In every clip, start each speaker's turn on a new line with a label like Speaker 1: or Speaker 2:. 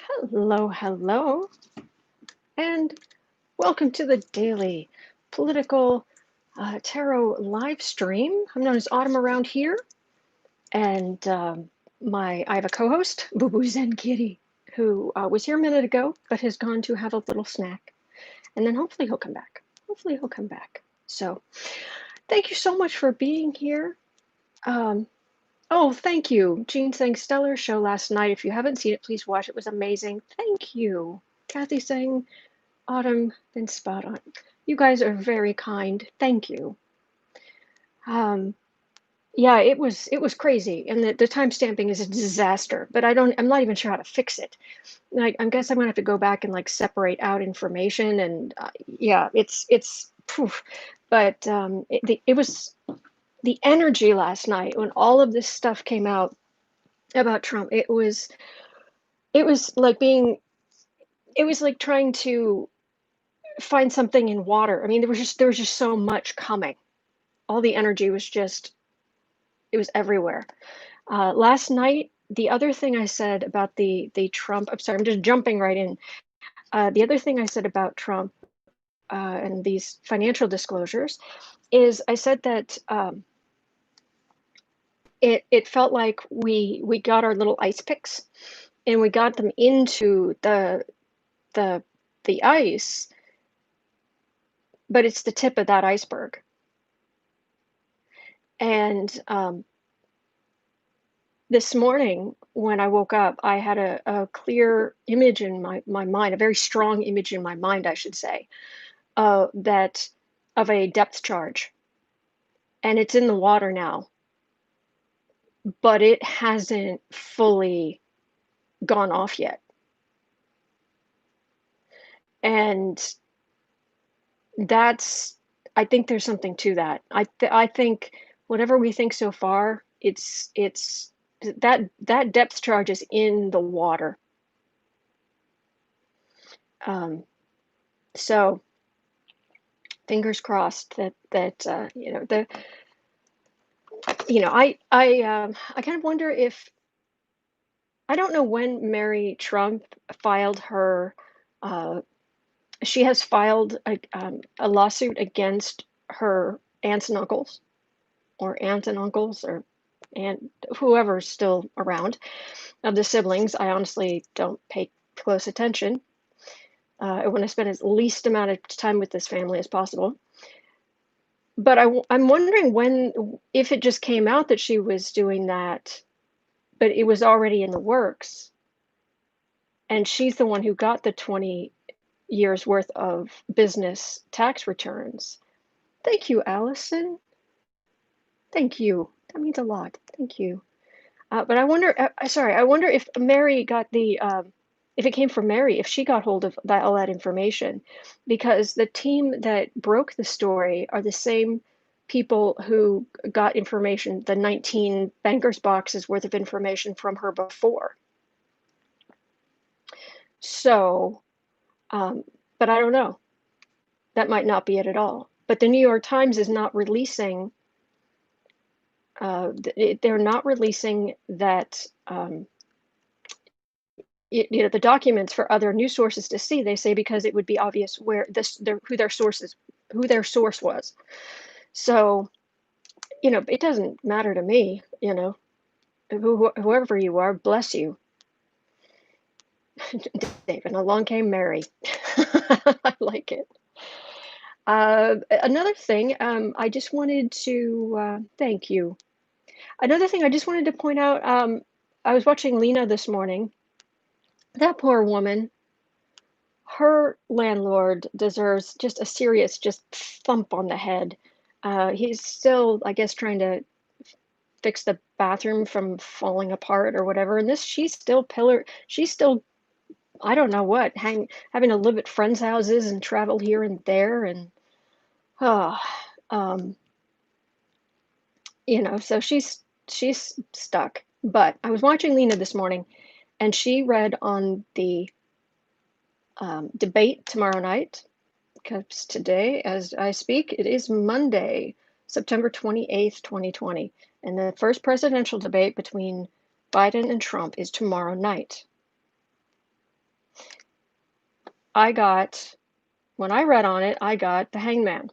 Speaker 1: Hello, hello, and welcome to the daily political tarot live stream. I'm known as Autumn around here, and I have a co-host, Boo Boo Zen Kitty, who was here a minute ago, but has gone to have a little snack, and then hopefully he'll come back. Hopefully he'll come back. So, thank you so much for being here. Oh, thank you. Jean sang stellar show last night. If you haven't seen it, please watch. It was amazing. Thank you. Kathy sang Autumn, been spot on. You guys are very kind. Thank you. Um, yeah, it was crazy, and the time stamping is a disaster. But I'm not even sure how to fix it. I guess I'm gonna have to go back and like separate out information, and yeah, it's poof. But it was the energy last night when all of this stuff came out about Trump. It was like being it was like trying to find something in water. I mean, there was just so much coming. All the energy was just it was everywhere. Last night, the other thing I said about the Trump, I'm sorry, I'm just jumping right in. The other thing I said about Trump and these financial disclosures is I said that it felt like we got our little ice picks and we got them into the the ice, but it's the tip of that iceberg. And this morning when I woke up, I had a clear image in my mind, a very strong image in my mind, I should say, that of a depth charge. And it's in the water now, but it hasn't fully gone off yet. And that's, I think there's something to that. I think whatever we think so far, it's that depth charge is in the water. Um, so fingers crossed that I kind of wonder if I don't know when Mary Trump filed her. Uh, she has filed a lawsuit against her aunts and uncles, or aunt and uncles, or aunt whoever's still around of the siblings. I honestly don't pay close attention. I want to spend as least amount of time with this family as possible. But I'm wondering if it just came out that she was doing that, but it was already in the works, and she's the one who got the 20 years worth of business tax returns. Thank you, Allison. Thank you. That means a lot. Thank you. But I wonder, sorry, I wonder if Mary got if it came from Mary, if she got hold of all that information, because the team that broke the story are the same people who got information, the 19 bankers boxes worth of information from her before. So, but I don't know. That might not be it at all. But the New York Times is not releasing. They're not releasing that. The documents for other news sources to see. They say because it would be obvious who their source was. So it doesn't matter to me. Whoever you are, bless you. David, along came Mary. I like it. Another thing, I just wanted to thank you. Another thing I just wanted to point out, I was watching Lena this morning. That poor woman, her landlord deserves just a serious thump on the head. He's still, I guess, trying to fix the bathroom from falling apart or whatever. And she's still, I don't know what, having to live at friends' houses and travel here and there. And, so she's stuck. But I was watching Lena this morning, and she read on the debate tomorrow night, because today, as I speak, it is Monday, September 28th, 2020, and the first presidential debate between Biden and Trump is tomorrow night. I got when I read on it, I got the hangman.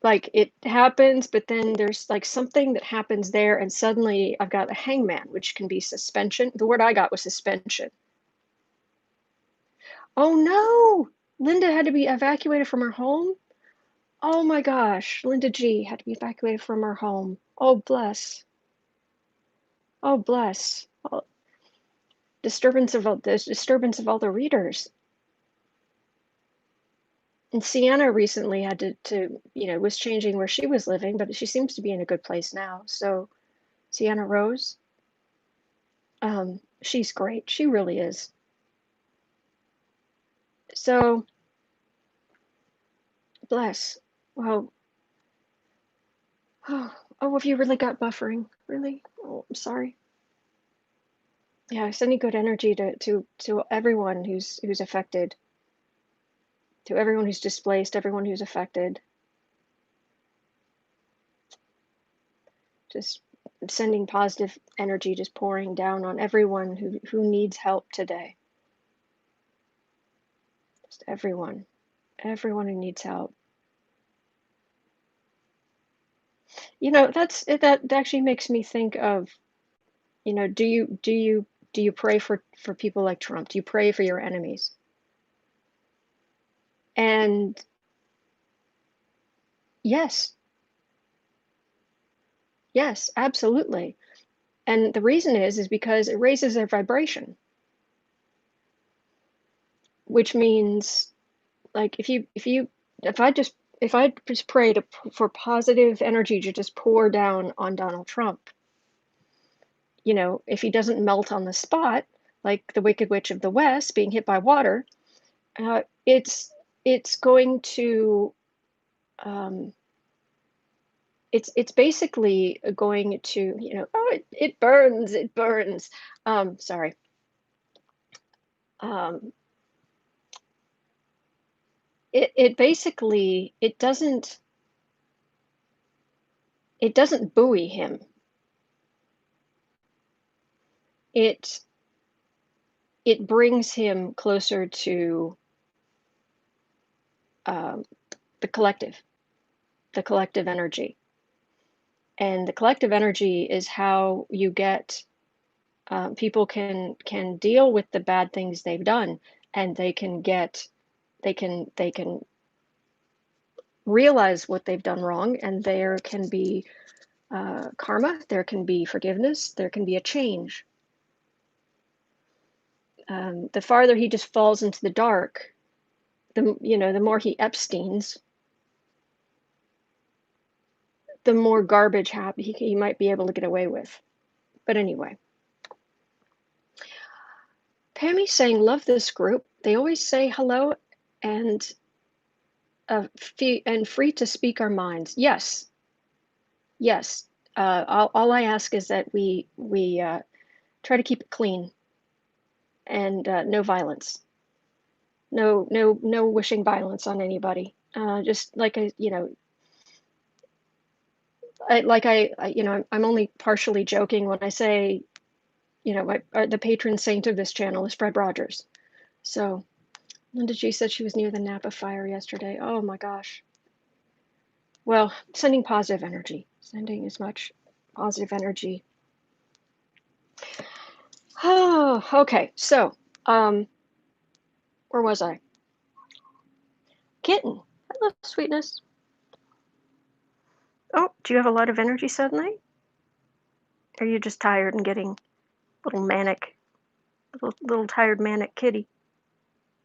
Speaker 1: Like, it happens, but then there's, like, something that happens there, and suddenly I've got a hangman, which can be suspension. The word I got was suspension. Oh, no! Linda had to be evacuated from her home? Oh my gosh, Linda G had to be evacuated from her home. Oh, bless. Oh, bless. Oh, disturbance of all the readers. And Sienna recently had was changing where she was living, but she seems to be in a good place now. So Sienna Rose, she's great. She really is. So bless. Well, oh, have you really got buffering? Really? Oh, I'm sorry. Yeah, sending good energy to everyone who's affected, to everyone who's displaced, everyone who's affected. Just sending positive energy, just pouring down on everyone who needs help today. Just everyone who needs help. That actually makes me think of, do you pray for people like Trump? Do you pray for your enemies? And yes, yes, absolutely. And the reason is because it raises their vibration, which means, like, if I just pray for positive energy to just pour down on Donald Trump, if he doesn't melt on the spot, like the Wicked Witch of the West being hit by water, uh, it's it's going to um, it's basically going to, oh, it burns. Sorry. Um, it basically it doesn't buoy him. It it brings him closer to um, the collective, the collective energy. And the collective energy is how you get people can deal with the bad things they've done, and they can realize what they've done wrong, and there can be karma, there can be forgiveness, there can be a change. The farther he just falls into the dark, the more he Epsteins, the more garbage he might be able to get away with. But anyway, Pammy's saying, love this group. They always say hello and free to speak our minds. Yes, yes. All I ask is that we try to keep it clean and no violence. No wishing violence on anybody. Just like I'm only partially joking when I say, the patron saint of this channel is Fred Rogers. So Linda G said she was near the Napa fire yesterday. Oh my gosh. Well, sending positive energy, sending as much positive energy. Oh, okay. So, where was I? Kitten. Hello, sweetness. Oh, do you have a lot of energy suddenly? Or are you just tired and getting a little manic, little tired manic kitty?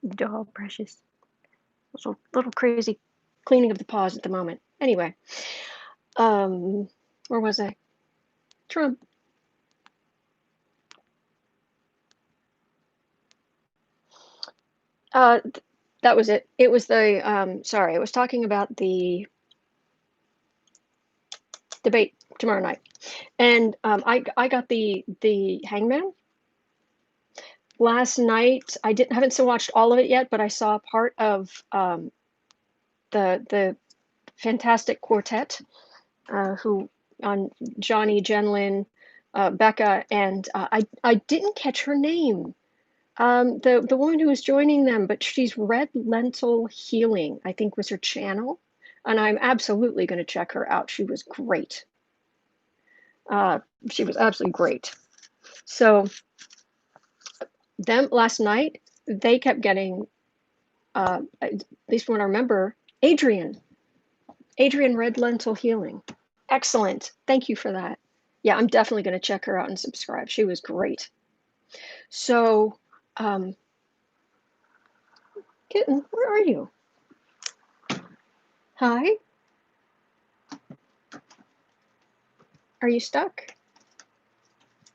Speaker 1: Dog, precious. Little crazy cleaning of the paws at the moment. Anyway, where was I? Trump. That was it. It was sorry, I was talking about the debate tomorrow night. And I got the hangman last night. I haven't still watched all of it yet, but I saw part of the fantastic quartet who on Johnny, Jenlyn, Becca, and I didn't catch her name. The woman who was joining them, but she's Red Lentil Healing, I think was her channel, and I'm absolutely going to check her out. She was great. She was absolutely great. So them last night, they kept getting, at least when I remember, Adrian Red Lentil Healing. Excellent. Thank you for that. Yeah, I'm definitely going to check her out and subscribe. She was great. So, Kitten, where are you? Hi? Are you stuck?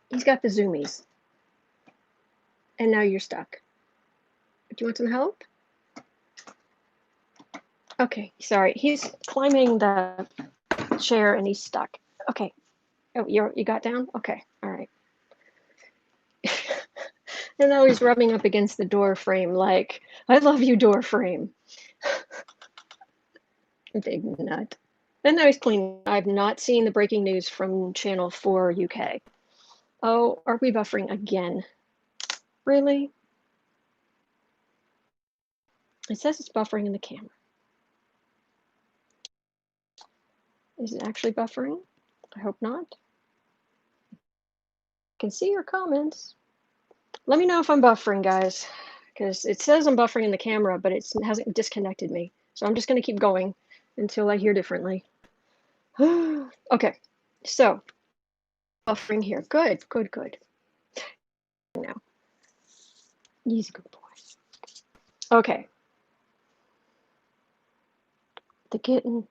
Speaker 1: He's got the zoomies. And now you're stuck. Do you want some help? Okay, sorry. He's climbing the chair and he's stuck. Okay. Oh, you got down? Okay. All right. And now he's rubbing up against the door frame like, I love you, door frame. Big nut. And now he's cleaning. I've not seen the breaking news from Channel 4 UK. Oh, are we buffering again? Really? It says it's buffering in the camera. Is it actually buffering? I hope not. I can see your comments. Let me know if I'm buffering, guys, because it says I'm buffering in the camera, but it hasn't disconnected me. So I'm just going to keep going until I hear differently. Okay, so buffering here. Good, good, good. Now, he's a good boy. Okay. The kitten.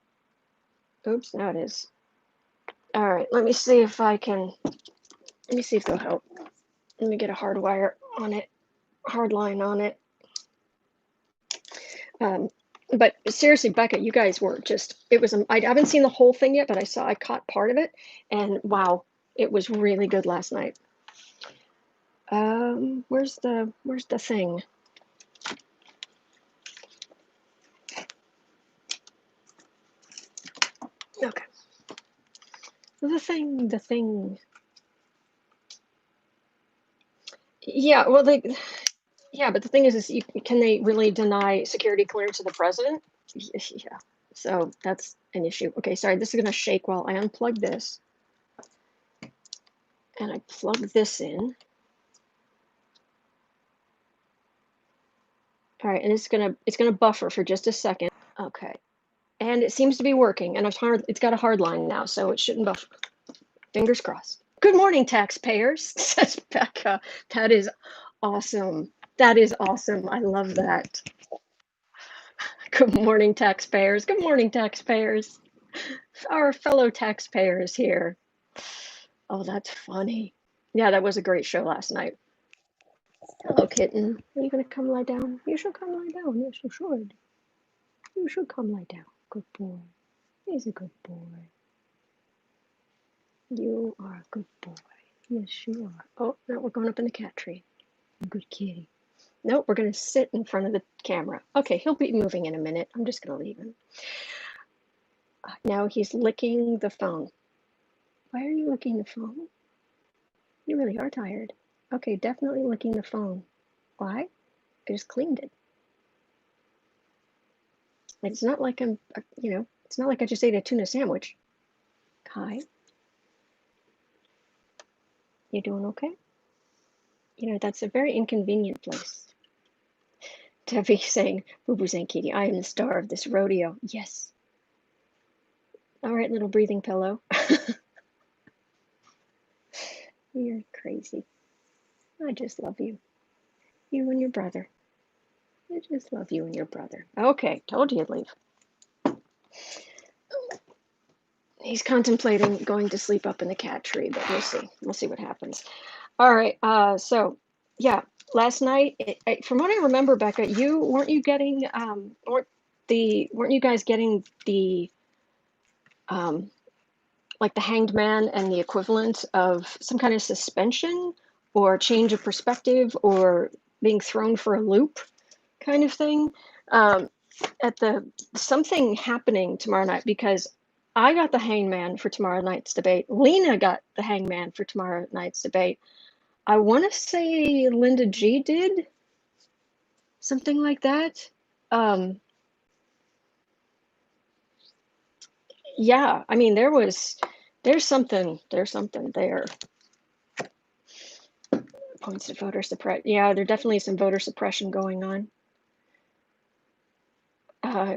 Speaker 1: Oops, now it is. All right, let me see if I can. Let me see if they'll help. Let me get a hard wire on it, hard line on it. But seriously, Becca, you guys were just, it was, I haven't seen the whole thing yet, but I caught part of it, and wow, it was really good last night. Where's the thing? Okay. The thing. Yeah, well, yeah, but the thing is can they really deny security clearance to the president? Yeah, so that's an issue. Okay, sorry, this is gonna shake while I unplug this. And I plug this in. All right, and it's gonna buffer for just a second. Okay, and it seems to be working, and it's got a hard line now, so it shouldn't buffer. Fingers crossed. Good morning, taxpayers, says Becca. That is awesome. That is awesome. I love that. Good morning, taxpayers. Good morning, taxpayers. Our fellow taxpayers here. Oh, that's funny. Yeah, that was a great show last night. Hello, kitten. Are you going to come lie down? You should come lie down. Yes, you should. You should come lie down. Good boy. He's a good boy. You are a good boy. Yes, you are. Oh, now we're going up in the cat tree. Good kitty. Nope, we're going to sit in front of the camera. Okay, he'll be moving in a minute. I'm just going to leave him. Now he's licking the phone. Why are you licking the phone? You really are tired. Okay, definitely licking the phone. Why? I just cleaned it. It's not like I'm, it's not like I just ate a tuna sandwich. Hi. You doing okay? That's a very inconvenient place. Debbie saying, Boo Boo saying, Katie, I am the star of this rodeo. Yes. All right, little breathing pillow. You're crazy. I just love you. You and your brother. I just love you and your brother. Okay, told you you'd leave. He's contemplating going to sleep up in the cat tree, but we'll see. We'll see what happens. All right. So yeah, last night, from what I remember, Becca, weren't you guys getting the like the hanged man and the equivalent of some kind of suspension or change of perspective or being thrown for a loop kind of thing at something happening tomorrow night, because I got the hangman for tomorrow night's debate. Lena got the hangman for tomorrow night's debate. I want to say Linda G did something like that. Yeah, I mean, there's something there. Points to voter suppression. Yeah, there definitely is some voter suppression going on.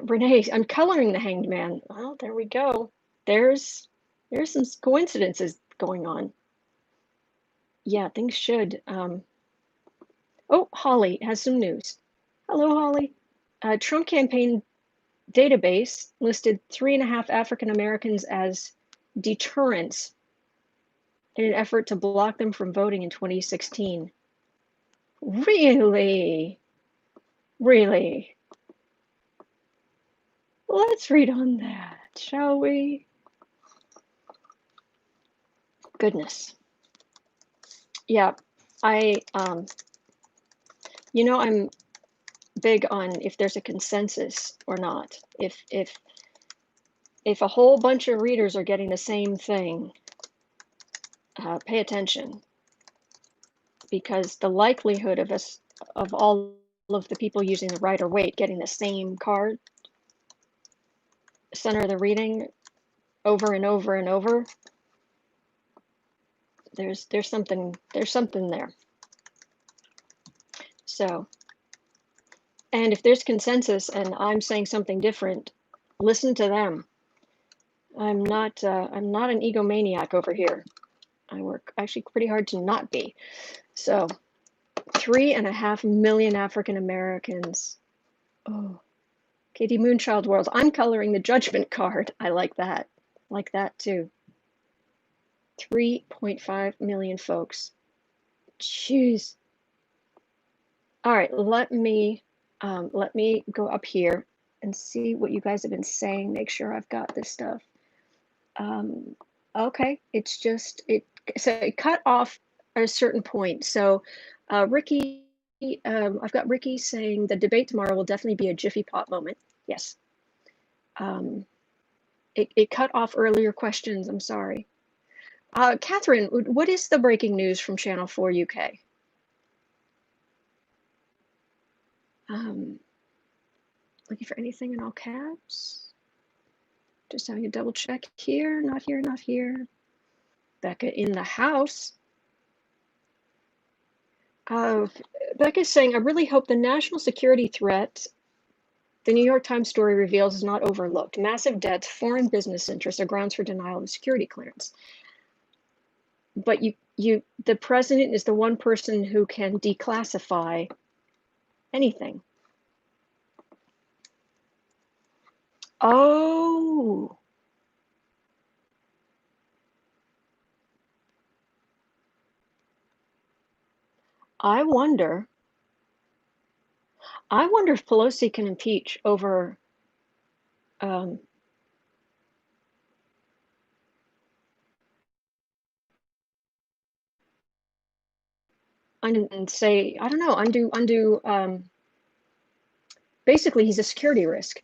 Speaker 1: Renee, I'm coloring the Hanged Man. Well, there we go. There's some coincidences going on. Yeah, things should. Oh, Holly has some news. Hello, Holly. Trump campaign database listed 3.5 African Americans as deterrents in an effort to block them from voting in 2016. Really? Really? Let's read on that, shall we? Goodness. Yeah, I, I'm big on if there's a consensus or not. If a whole bunch of readers are getting the same thing, pay attention, because the likelihood of all of the people using the rider weight getting the same card, center of the reading, over and over and over, there's something there. So, and if there's consensus and I'm saying something different, listen to them. I'm not an egomaniac over here. I work actually pretty hard to not be. So 3.5 million African Americans. Oh, Katie Moonchild World. I'm coloring the judgment card. I like that. Like that too. 3.5 million folks. Jeez. All right, let me go up here and see what you guys have been saying. Make sure I've got this stuff. Okay, it's just so it cut off at a certain point. So Ricky, I've got Ricky saying the debate tomorrow will definitely be a Jiffy Pop moment. Yes. It cut off earlier questions. I'm sorry. Catherine, what is the breaking news from Channel 4 UK? Looking for anything in all caps. Just having a double check here. Not here, not here. Becca in the house. Becca's saying, I really hope the national security threat the New York Times story reveals is not overlooked. Massive debts, foreign business interests are grounds for denial of security clearance. But the president is the one person who can declassify anything. Oh. I wonder if Pelosi can impeach over and say, I don't know, undo basically he's a security risk.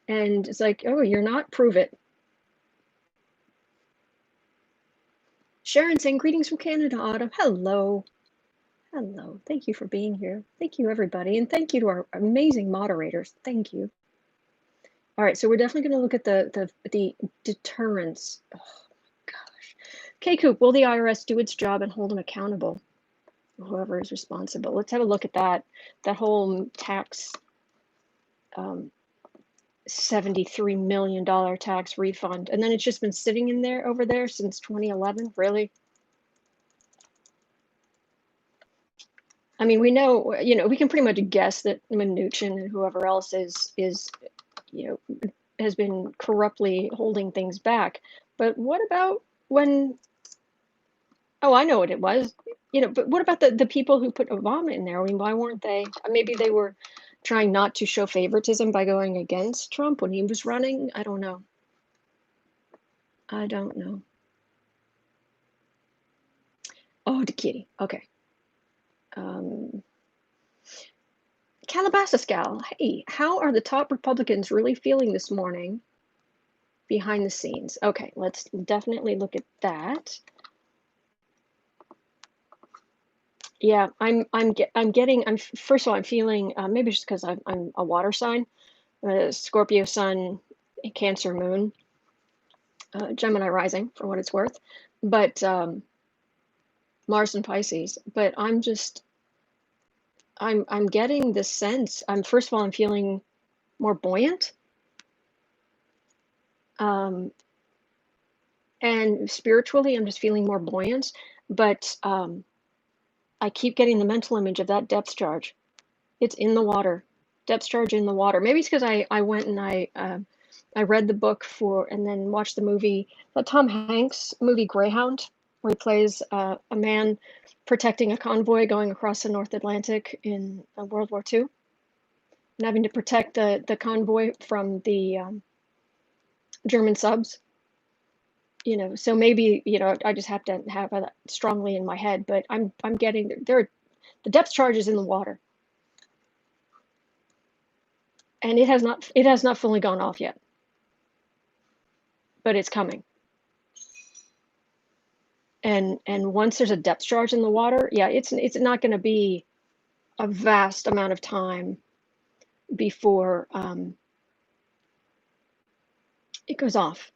Speaker 1: And it's like, oh, you're not, prove it. Sharon saying, greetings from Canada, Autumn. Hello. Hello. Thank you for being here. Thank you, everybody. And thank you to our amazing moderators. Thank you. All right, so we're definitely going to look at the deterrence. Oh, my gosh. K-Coop, will the IRS do its job and hold them accountable? Whoever is responsible. Let's have a look at that whole tax, $73 million tax refund. And then it's just been sitting in there over there since 2011. Really? I mean, we know, we can pretty much guess that Mnuchin and whoever else is, has been corruptly holding things back. But what about when, oh, I know what it was, but what about the people who put Obama in there? I mean, why weren't they, maybe they were trying not to show favoritism by going against Trump when he was running? I don't know. I don't know. Oh, the kitty. Okay. Calabasas gal, hey, how are the top Republicans really feeling this morning behind the scenes? Okay, let's definitely look at that. Yeah, first of all, I'm feeling, maybe just because I'm a water sign, Scorpio sun, Cancer moon, Gemini rising for what it's worth, but Mars and Pisces. But I'm getting this sense. First of all, I'm feeling more buoyant, um, and spiritually, I'm just feeling more buoyant. But I keep getting the mental image of that depth charge. It's in the water. Depth charge in the water. Maybe it's because I went and I read the book for and then watched the movie, the Tom Hanks movie Greyhound, where he plays a man protecting a convoy going across the North Atlantic in World War II, and having to protect the convoy from the German subs. So maybe I just have to have that strongly in my head. But I'm getting there. The depth charge is in the water, and it has not fully gone off yet, but it's coming. And once there's a depth charge in the water, yeah, it's not going to be a vast amount of time before it goes off.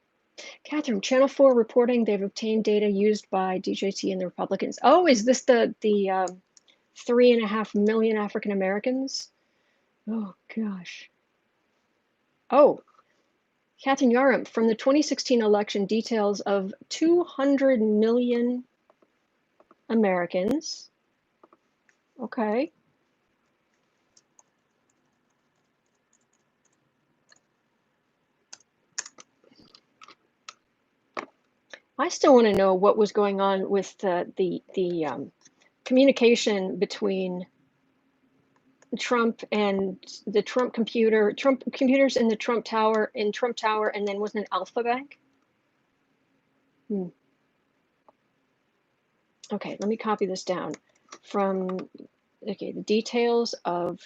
Speaker 1: Catherine, Channel 4 reporting they've obtained data used by DJT and the Republicans. Oh, is this the 3.5 million African Americans? Oh gosh. Oh, Catherine Yarem, from the 2016 election, details of 200 million Americans. Okay. I still want to know what was going on with the communication between Trump and the Trump computers in the Trump Tower, and then wasn't it Alpha Bank? Okay, let me copy this down the details of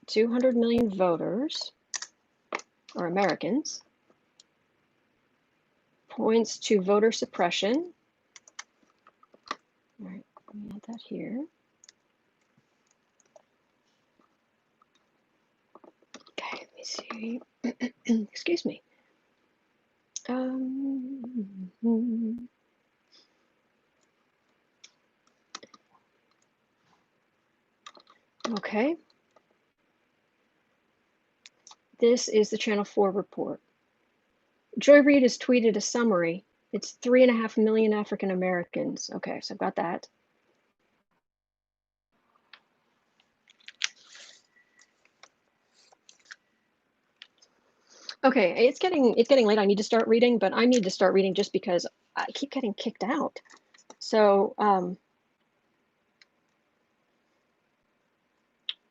Speaker 1: 200 million voters or Americans points to voter suppression. All right, let me add that here. Okay, let me see. Excuse me. Okay. This is the Channel 4 report. Joy Reid has tweeted a summary. It's 3.5 million African Americans. Okay, so I've got that. Okay, it's getting late. I need to start reading, but I need to start reading just because I keep getting kicked out. So,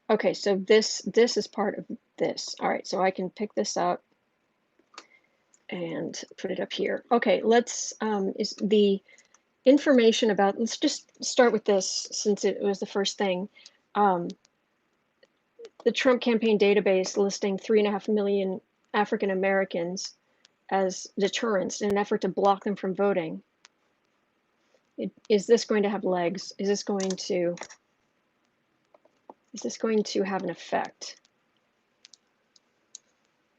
Speaker 1: okay, so this is part of this. All right, so I can pick this up and put it up here. Okay, is the information about, let's just start with this since it was the first thing. The Trump campaign database listing 3.5 million African Americans as deterrents in an effort to block them from voting. Is this going to have legs? Is this going to have an effect?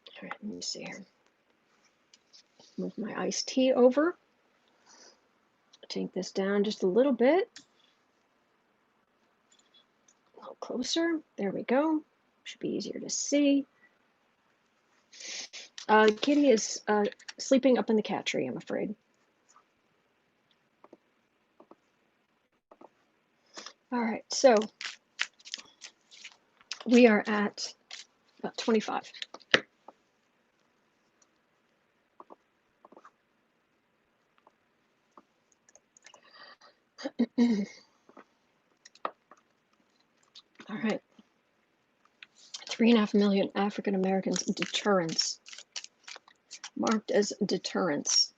Speaker 1: All right, let me see here. Move my iced tea over. Take this down just a little bit. A little closer. There we go. Should be easier to see. Kitty is sleeping up in the cat tree, I'm afraid. All right, so we are at about 25. All right. 3.5 million African Americans deterrence. Marked as deterrence.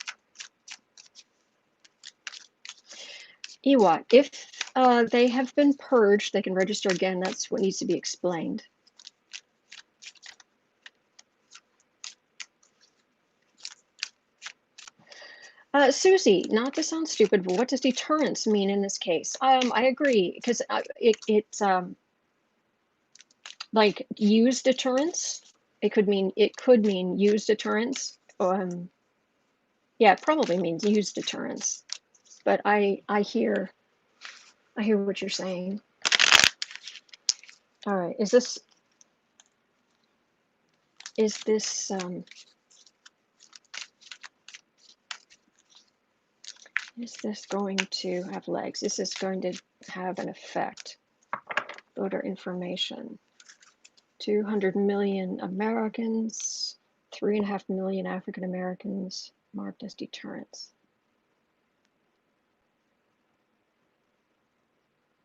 Speaker 1: EWAT, if they have been purged, they can register again. That's what needs to be explained. Susie, not to sound stupid, but what does deterrence mean in this case? I agree, because it's like use deterrence. It could mean use deterrence. Yeah, it probably means use deterrence. But I hear what you're saying. All right, is this going to have legs? Is this going to have an effect? Voter information. 200 million Americans, 3.5 million African Americans marked as deterrence.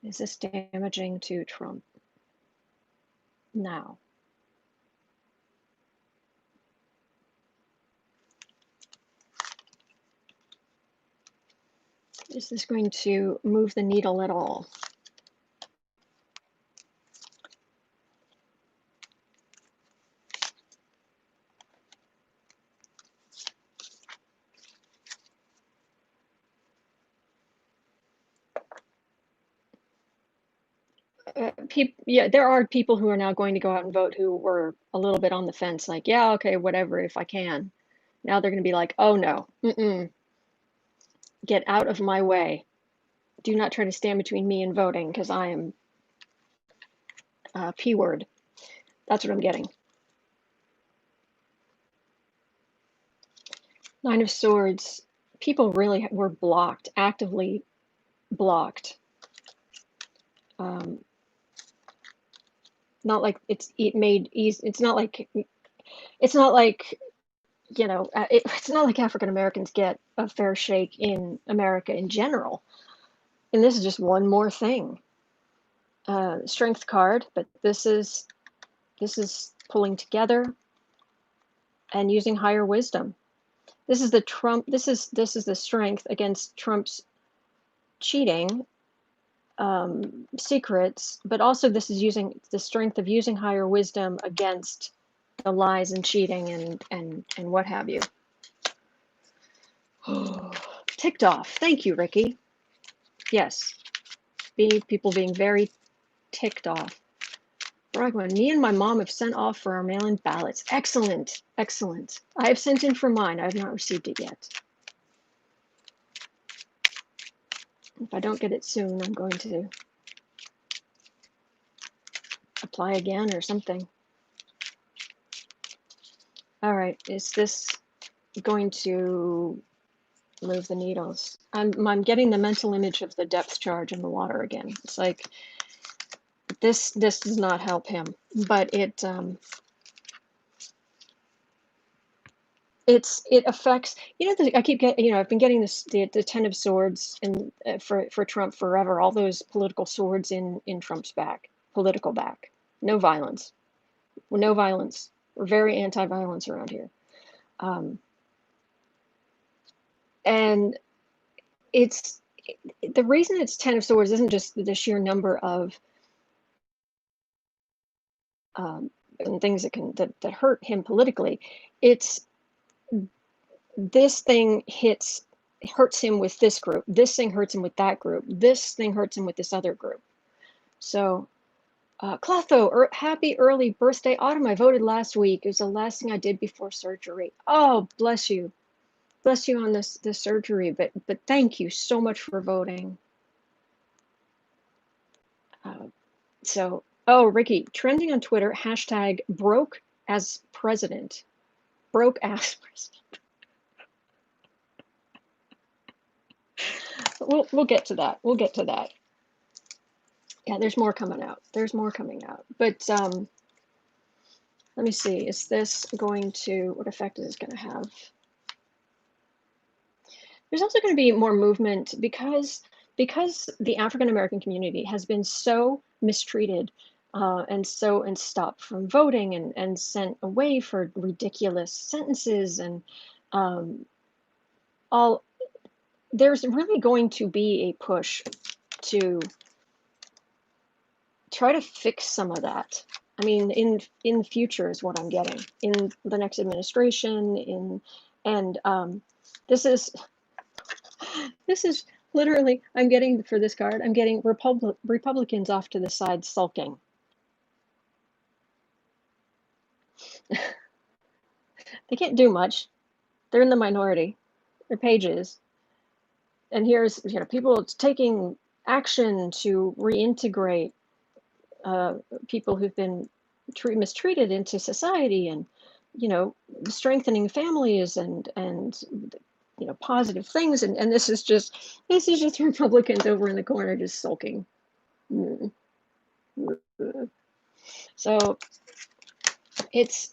Speaker 1: Is this damaging to Trump? Now. Is this going to move the needle at all? Yeah, there are people who are now going to go out and vote who were a little bit on the fence, like, yeah, okay, whatever, if I can. Now they're going to be like, oh no, get out of my way. Do not try to stand between me and voting, because I am P word. That's what I'm getting. Nine of Swords. People really were blocked, actively blocked. Not like it's made easy. It's not like it's not like African Americans get a fair shake in America in general. And this is just one more thing. Strength card, but this is pulling together and using higher wisdom. This is the Trump. This is the strength against Trump's cheating secrets, but also this is using the strength of using higher wisdom against the lies and cheating and what have you. Ticked off. Thank you, Ricky. Yes, people being very ticked off. Bragman, me and my mom have sent off for our mail-in ballots. Excellent, excellent. I have sent in for mine. I have not received it yet. If I don't get it soon, I'm going to apply again or something. All right, is this going to move the needles? I'm getting the mental image of the depth charge in the water again. It's like this does not help him, but it affects, I keep getting, I've been getting the 10 of Swords and for Trump forever, all those political swords in Trump's back, political back. No violence. No violence. We're very anti-violence around here. And it's the reason it's 10 of Swords isn't just the sheer number of things that hurt him politically. It's this thing hurts him with this group. This thing hurts him with that group. This thing hurts him with this other group. So, Clotho, happy early birthday, Autumn. I voted last week. It was the last thing I did before surgery. Oh, bless you. Bless you on this surgery, but thank you so much for voting. Oh, Ricky, trending on Twitter, hashtag broke as president. Broke as president. We'll get to that. We'll get to that. Yeah, there's more coming out. There's more coming out. But let me see. Is this going to, what effect is this going to have? There's also going to be more movement because the African American community has been so mistreated and stopped from voting and sent away for ridiculous sentences and all. There's really going to be a push to try to fix some of that. I mean, in the future is what I'm getting in the next administration. This is This is literally, I'm getting, for this card, I'm getting Republicans off to the side sulking. They can't do much. They're in the minority. They're pages. And here's, people taking action to reintegrate people who've been mistreated into society, and strengthening families, and positive things, and this is just Republicans over in the corner just sulking. So it's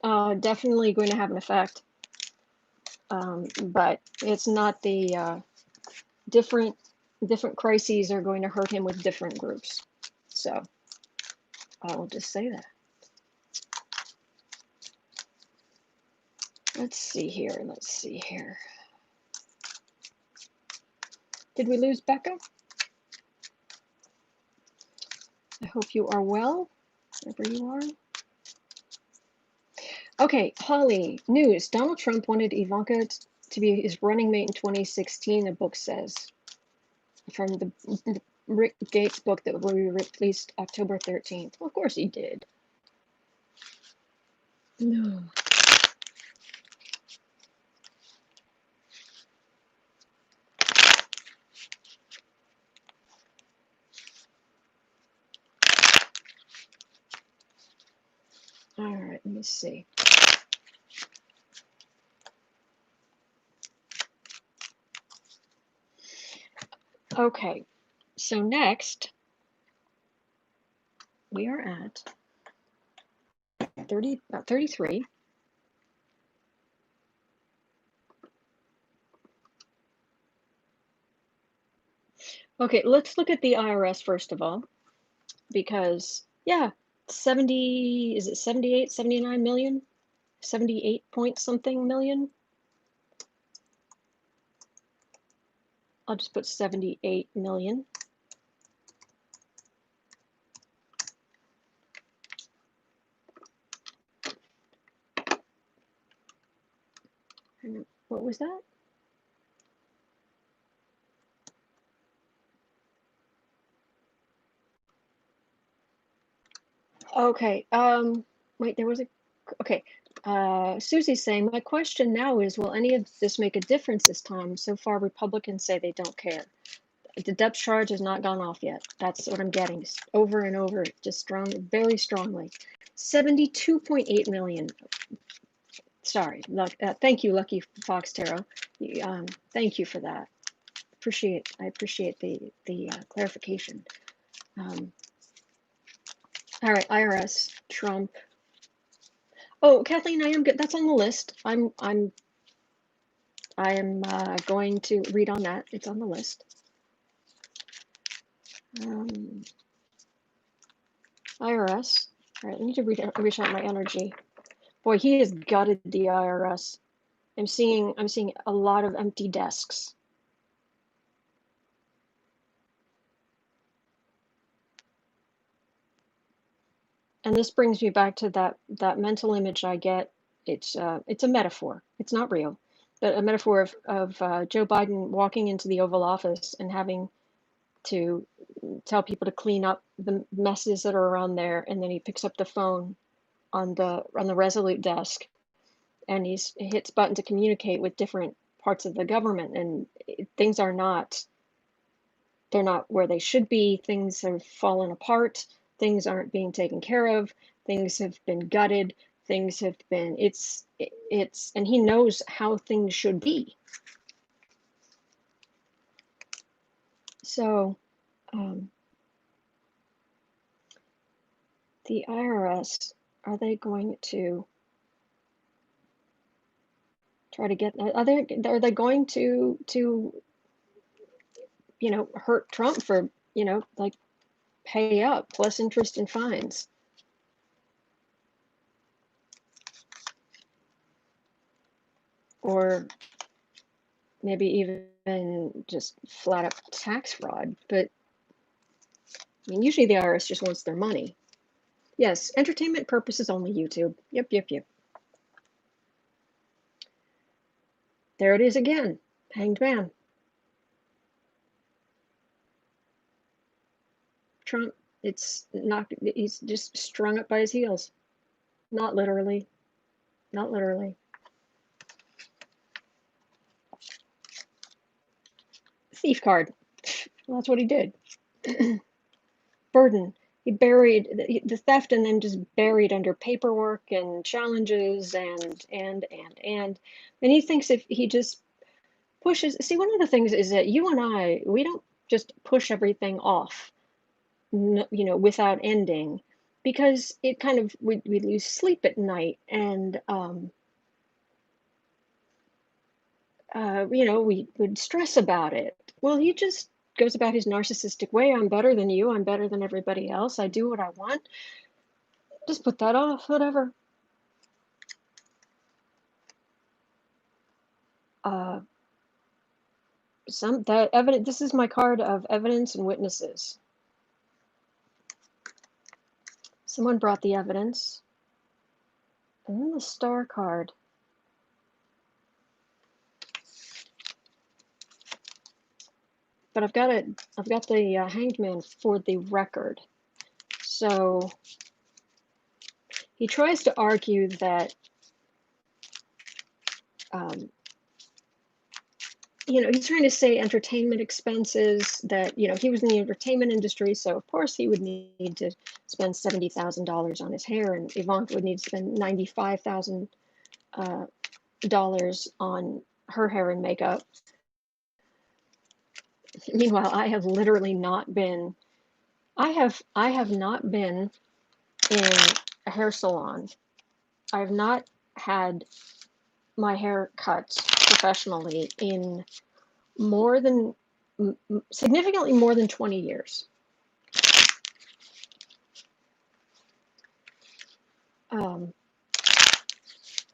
Speaker 1: definitely going to have an effect, but it's not the different crises are going to hurt him with different groups. So I will just say that. Let's see here. Did we lose Becca? I hope you are well, wherever you are. Okay, Holly, news. Donald Trump wanted Ivanka to be his running mate in 2016, the book says. From the Rick Gates book that will be released October 13th. Well, of course he did. No. All right, let me see. Okay, so next we are at 33. Okay, let's look at the IRS first of all, because, yeah, 70, is it 78, 79 million? 78 point something million? I'll just put 78 million. What was that? Okay, wait, there was a, okay. Susie's saying, my question now is, will any of this make a difference this time? So far, Republicans say they don't care. The depth charge has not gone off yet. That's what I'm getting over and over, just very strongly. 72.8 million. Sorry, thank you, Lucky Fox Tarot. Thank you for that. I appreciate the clarification. All right, IRS, Trump. Oh, Kathleen, I am good. That's on the list. I am going to read on that. It's on the list. IRS. All right, I need to reach out my energy. Boy, he has gutted the IRS. I'm seeing a lot of empty desks. And this brings me back to that mental image I get. It's a metaphor. It's not real, but a metaphor of Joe Biden walking into the Oval Office and having to tell people to clean up the messes that are around there, and then he picks up the phone on the Resolute desk, and he hits button to communicate with different parts of the government, and things are not, they're not where they should be. Things have fallen apart. Things aren't being taken care of. Things have been gutted. Things have been, and he knows how things should be. So, the IRS, are they going to try to get, are they going to hurt Trump for, like, pay up plus interest and fines? Or maybe even just flat up tax fraud. But I mean, usually the IRS just wants their money. Yes, entertainment purposes only, YouTube. Yep. There it is again. Hanged man. Trump, it's not, he's just strung up by his heels. Not literally. Not literally. Thief card. Well, that's what he did. Burden. He buried the theft and then just buried under paperwork and challenges and he thinks if he just pushes. See, one of the things is that you and I, we don't just push everything off, without ending, because it kind of we lose sleep at night, and we would stress about it. Well, he just goes about his narcissistic way. I'm better than you. I'm better than everybody else. I do what I want. Just put that off, whatever. That evidence. This is my card of evidence and witnesses. Someone brought the evidence, and then the star card. But I've got the Hanged Man for the record. So he tries to argue that, he's trying to say entertainment expenses, that, he was in the entertainment industry, so of course he would need to spend $70,000 on his hair, and Ivanka would need to spend $95,000 on her hair and makeup. Meanwhile, I have literally not been. I have not been in a hair salon. I have not had my hair cut professionally in significantly more than 20 years. Trying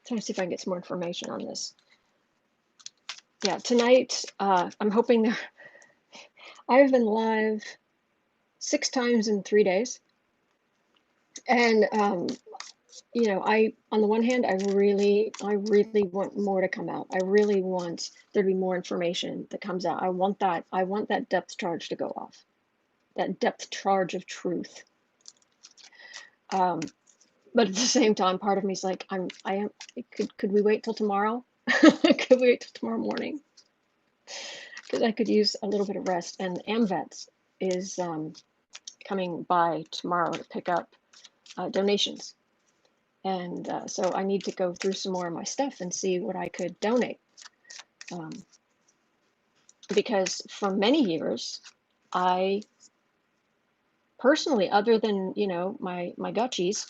Speaker 1: to see if I can get some more information on this. Yeah, tonight, I'm hoping I've been live 6 times in 3 days. And, on the one hand, I really want more to come out. I really want there to be more information that comes out. I want that depth charge to go off. That depth charge of truth. But at the same time, part of me is like, could we wait till tomorrow? Could we wait till tomorrow morning? Because I could use a little bit of rest. And AmVets is coming by tomorrow to pick up donations. And so I need to go through some more of my stuff and see what I could donate. Because for many years, I personally, other than, my gutchies,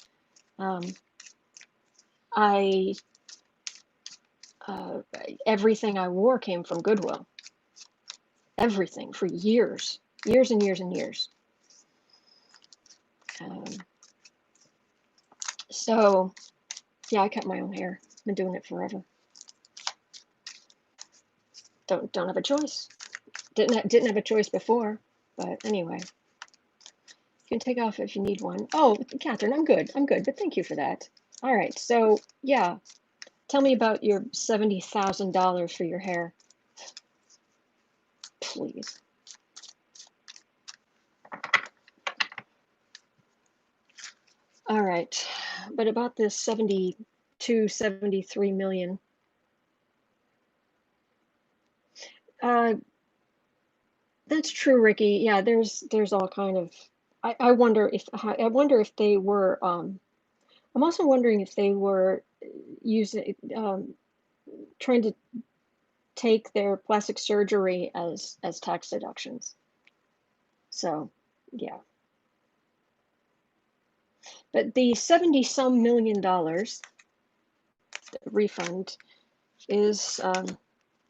Speaker 1: everything I wore came from Goodwill. Everything for years and years and years. So, yeah, I cut my own hair. Been doing it forever. Don't have a choice. Didn't have a choice before, but anyway. You can take off if you need one. Oh, Catherine, I'm good, but thank you for that. All right, so yeah, tell me about your $70,000 for your hair, please. All right, but about this 73 million. That's true, Ricky. Yeah, there's all kind of. I wonder if they were. I'm also wondering if they were using trying to take their plastic surgery as tax deductions. So, yeah. But the 70-some million dollars refund is the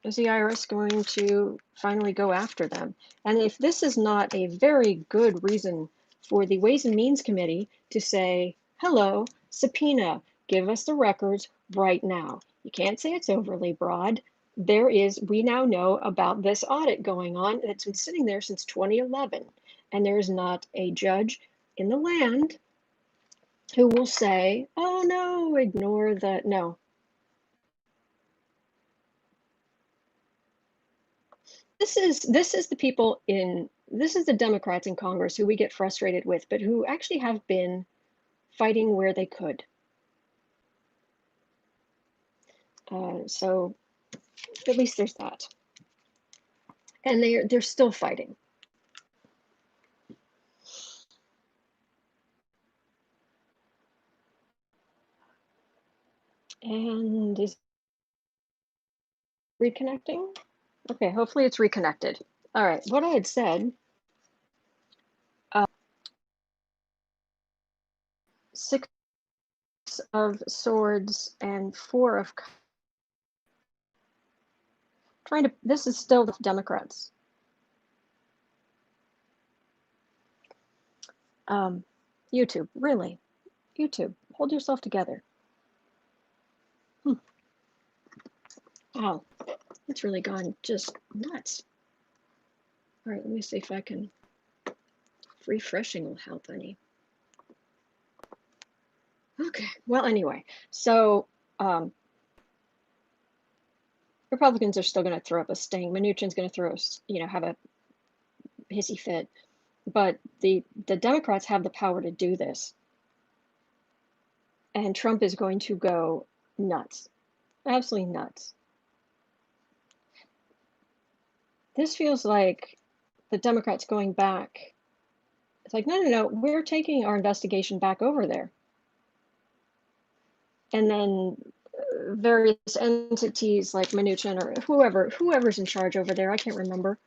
Speaker 1: IRS going to finally go after them? And if this is not a very good reason for the Ways and Means Committee to say, hello, subpoena, give us the records right now. You can't say it's overly broad. We now know about this audit going on that's been sitting there since 2011. And there is not a judge in the land who will say, oh no, ignore that. No. this is the people in this is the Democrats in Congress who we get frustrated with, but who actually have been fighting where they could. So at least there's that, and they're still fighting. And is reconnecting? Okay, hopefully it's reconnected. All right, what I had said, 6 of swords and 4 of trying to, this is still the Democrats. YouTube, really? YouTube, hold yourself together. Wow, it's really gone just nuts. All right, let me see if I can, refreshing will help any. Okay, well, anyway, so Republicans are still going to throw up a stink. Mnuchin's going to throw, have a hissy fit. But the Democrats have the power to do this. And Trump is going to go nuts. Absolutely nuts. This feels like the Democrats going back. It's like, no, we're taking our investigation back over there. And then various entities like Mnuchin or whoever's in charge over there, I can't remember.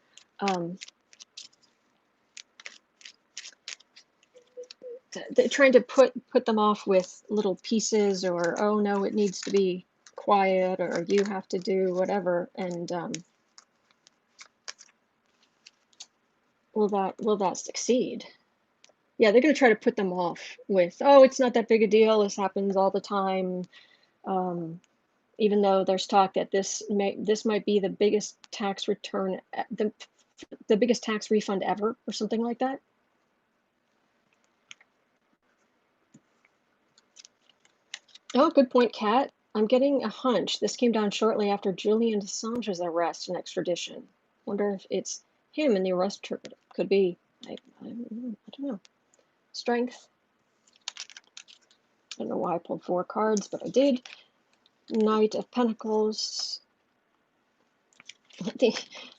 Speaker 1: They're trying to put them off with little pieces, or, oh no, it needs to be quiet, or you have to do whatever. And will that succeed? Yeah, they're going to try to put them off with, oh, it's not that big a deal, this happens all the time. Even though there's talk that this might be the biggest tax return, the biggest tax refund ever, or something like that. Oh, good point, Kat. I'm getting a hunch this came down shortly after Julian Assange's arrest and extradition. Wonder if it's him in the arrest could be. I don't know. Strength. I don't know why I pulled 4 cards, but I did. Knight of Pentacles.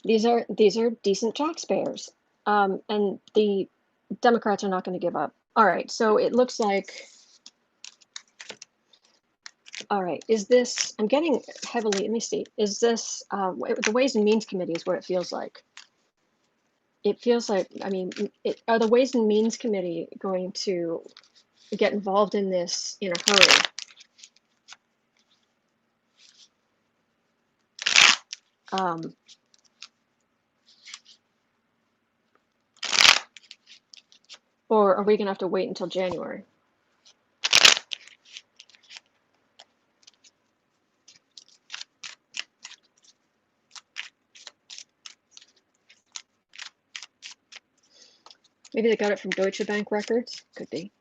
Speaker 1: These are decent taxpayers, and the Democrats are not going to give up. All right, so it looks like. All right, is this? I'm getting heavily. Let me see. Is this the Ways and Means Committee? Is what it feels like. It feels like. I mean, are the Ways and Means Committee going to get involved in this in a hurry? Or are we going to have to wait until January? Maybe they got it from Deutsche Bank records? Could be.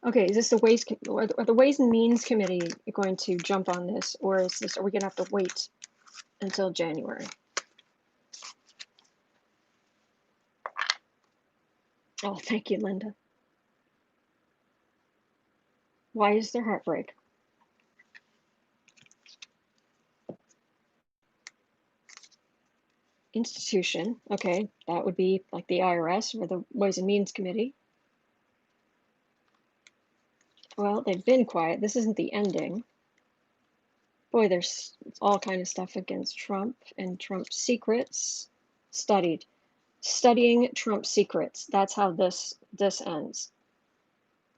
Speaker 1: Okay, is this the Ways or the Ways and Means Committee going to jump on this, or are we going to have to wait until January? Oh, thank you, Linda. Why is there heartbreak? Institution, okay, that would be like the IRS or the Ways and Means Committee. Well, they've been quiet. This isn't the ending. Boy, there's all kind of stuff against Trump and Trump's secrets. Studying Trump's secrets. That's how this ends.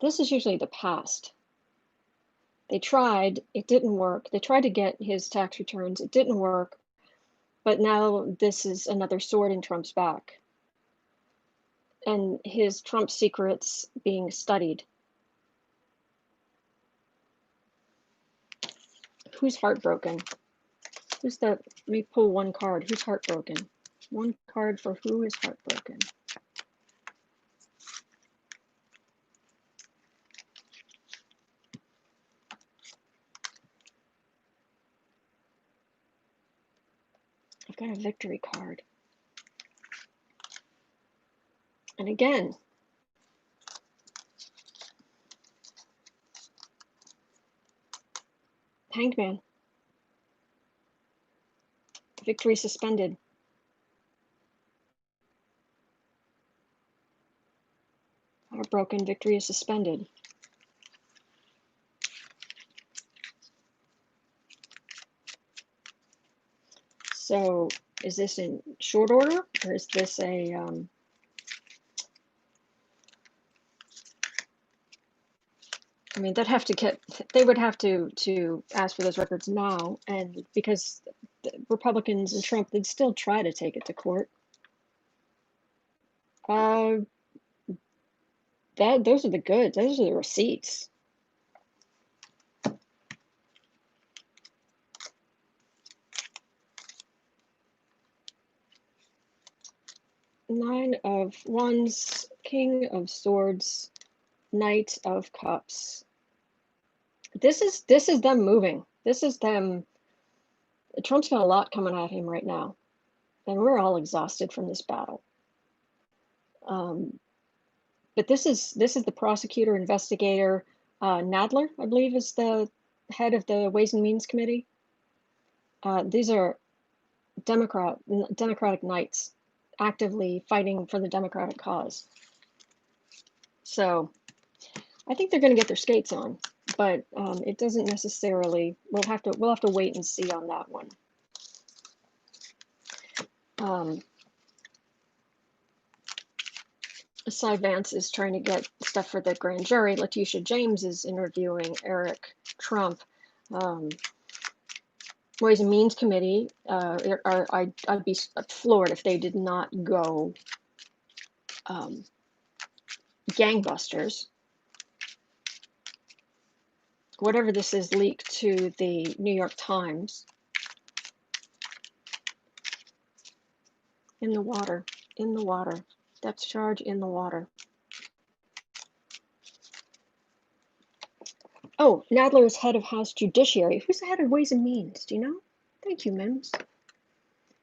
Speaker 1: This is usually the past. They tried, it didn't work. They tried to get his tax returns, it didn't work. But now this is another sword in Trump's back. And his Trump secrets being studied. Who's heartbroken? Let me pull 1 card. Who's heartbroken? 1 card for who is heartbroken. I've got a victory card. And again, Hanged Man. Victory suspended. Heartbroken, victory is suspended. So is this in short order, or is this a I mean, they'd have to get, they would have to ask for those records now, and because the Republicans and Trump, they'd still try to take it to court. Those are the goods. Those are the receipts. Nine of Wands, King of Swords, Knight of Cups. This is them moving. This is them. Trump's got a lot coming at him right now, and we're all exhausted from this battle. But this is the prosecutor investigator, Nadler, I believe, is the head of the Ways and Means Committee. These are Democratic knights actively fighting for the Democratic cause. So I think they're going to get their skates on, but it doesn't necessarily. We'll have to wait and see on that one. Cy Vance is trying to get stuff for the grand jury. Letitia James is interviewing Eric Trump. Ways and Means Committee, I'd be floored if they did not go gangbusters. Whatever this is leaked to the New York Times. In the water, depth charge in the water. Oh, Nadler is head of House Judiciary. Who's the head of Ways and Means? Do you know? Thank you, Mims.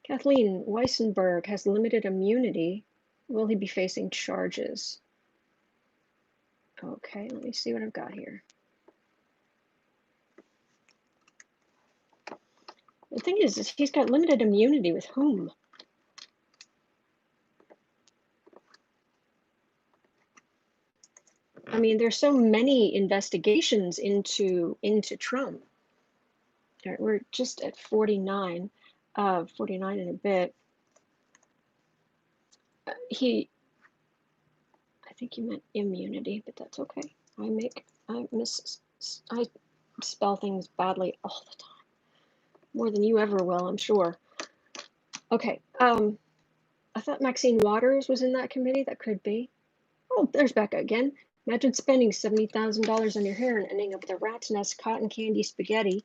Speaker 1: Kathleen Weisselberg has limited immunity. Will he be facing charges? Okay, let me see what I've got here. The thing is he's got limited immunity with whom? I mean, there's so many investigations into Trump. All right, we're just at 49, 49 and a bit. I think you meant immunity, but that's okay. I spell things badly all the time. More than you ever will, I'm sure. Okay, I thought Maxine Waters was in that committee. That could be. Oh, there's Becca again. Imagine spending $70,000 on your hair and ending up with a rat's nest cotton candy spaghetti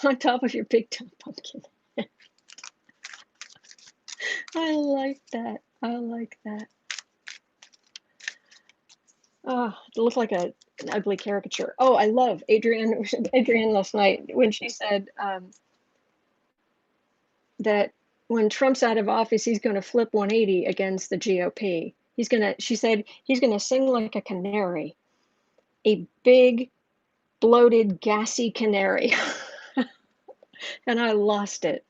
Speaker 1: on top of your big toe pumpkin. I like that. I like that. Oh, it looked like an ugly caricature. Oh, I love Adrienne last night when she said that when Trump's out of office, he's going to flip 180 against the GOP. She said he's going to sing like a canary, a big, bloated, gassy canary. And I lost it.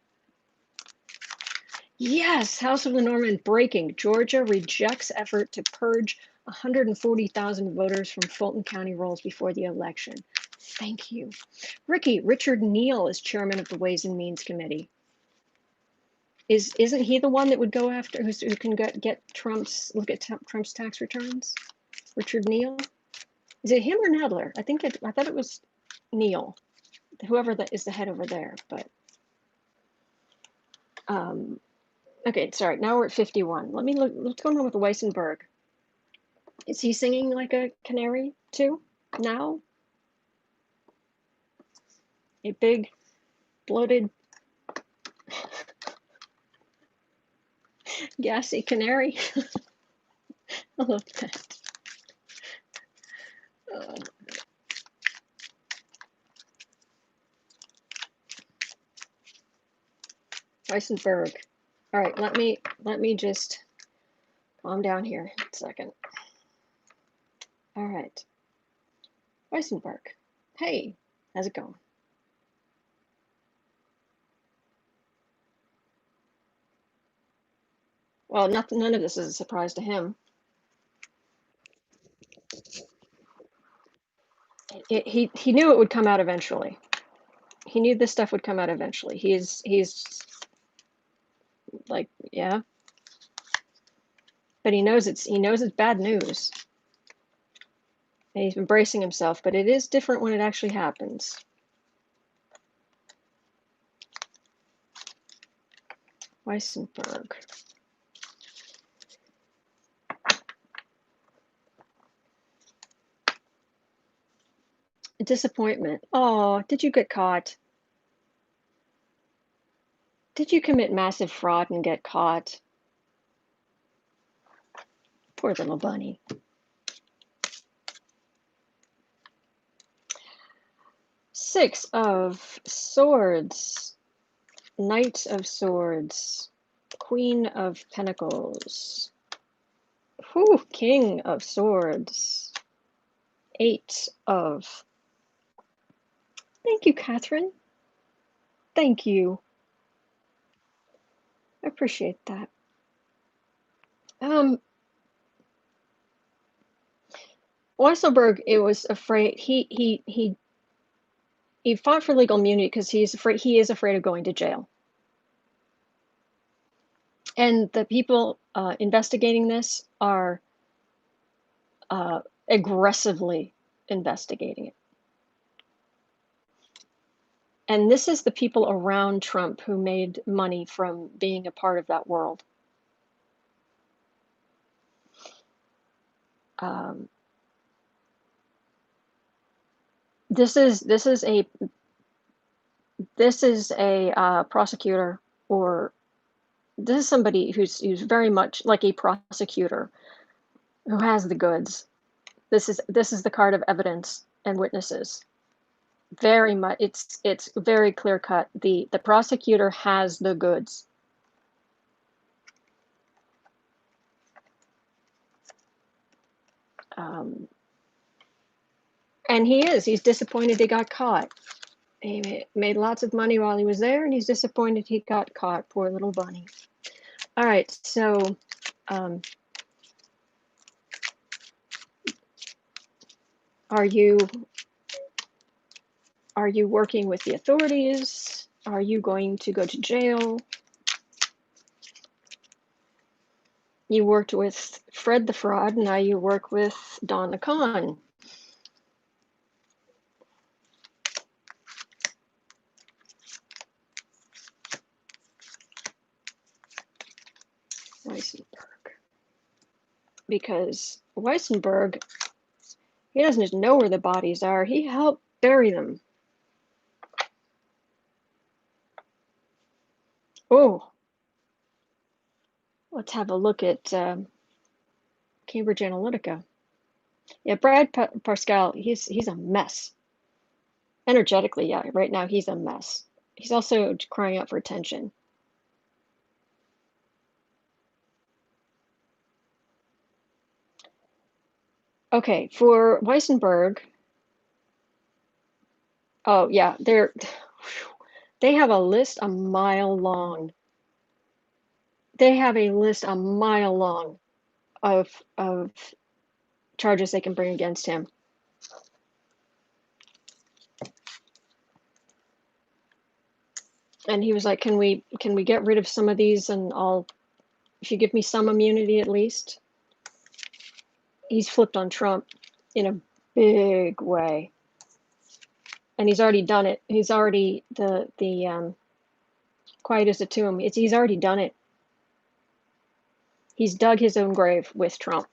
Speaker 1: Yes, House of the Norman breaking. Georgia rejects effort to purge 140,000 voters from Fulton County rolls before the election. Thank you. Richard Neal is chairman of the Ways and Means Committee. Isn't he the one that would go after, who can get look at Trump's tax returns? Richard Neal? Is it him or Nadler? I thought it was Neal, whoever that is the head over there, but okay, sorry, now we're at 51. Let me look, what's going on with Weisselberg? Is he singing like a canary too now? A big, bloated, gassy canary? I love that. Weisselberg. All right, let me just calm down here a second. All right, Weisselberg. Hey, how's it going? Well, none of this is a surprise to him. He knew it would come out eventually. He knew this stuff would come out eventually. He's like, yeah, but he knows it's bad news. And he's embracing himself, but it is different when it actually happens. Weissenberg. A disappointment. Oh, did you get caught? Did you commit massive fraud and get caught? Poor little bunny. Six of Swords. Knight of Swords. Queen of Pentacles. Whew, King of Swords. Eight of... Thank you, Catherine. Thank you. I appreciate that. Weisselberg, it was afraid he fought for legal immunity because he is afraid of going to jail. And the people investigating this are aggressively investigating it. And this is the people around Trump who made money from being a part of that world. This is a prosecutor, or this is somebody who's very much like a prosecutor who has the goods. This is the card of evidence and witnesses. Very much, it's very clear cut. The prosecutor has the goods. And he's disappointed he got caught. He made lots of money while he was there, and he's disappointed he got caught. Poor little bunny. All right, so are you working with the authorities? Are you going to go to jail? You worked with Fred the fraud, now you work with Don the con. Weisselberg. Because Weissenberg, he doesn't just know where the bodies are, he helped bury them. Oh, let's have a look at Cambridge Analytica. Yeah, Brad Parscale, he's a mess. Energetically, yeah, right now he's a mess. He's also crying out for attention. Okay, for Weissenberg, oh yeah, they have a list a mile long. They have a list a mile long of charges they can bring against him. And he was like, can we get rid of some of these, and if you give me some immunity at least. He's flipped on Trump in a big way. And he's already done it. He's already quiet as a tomb. He's already done it. He's dug his own grave with Trump.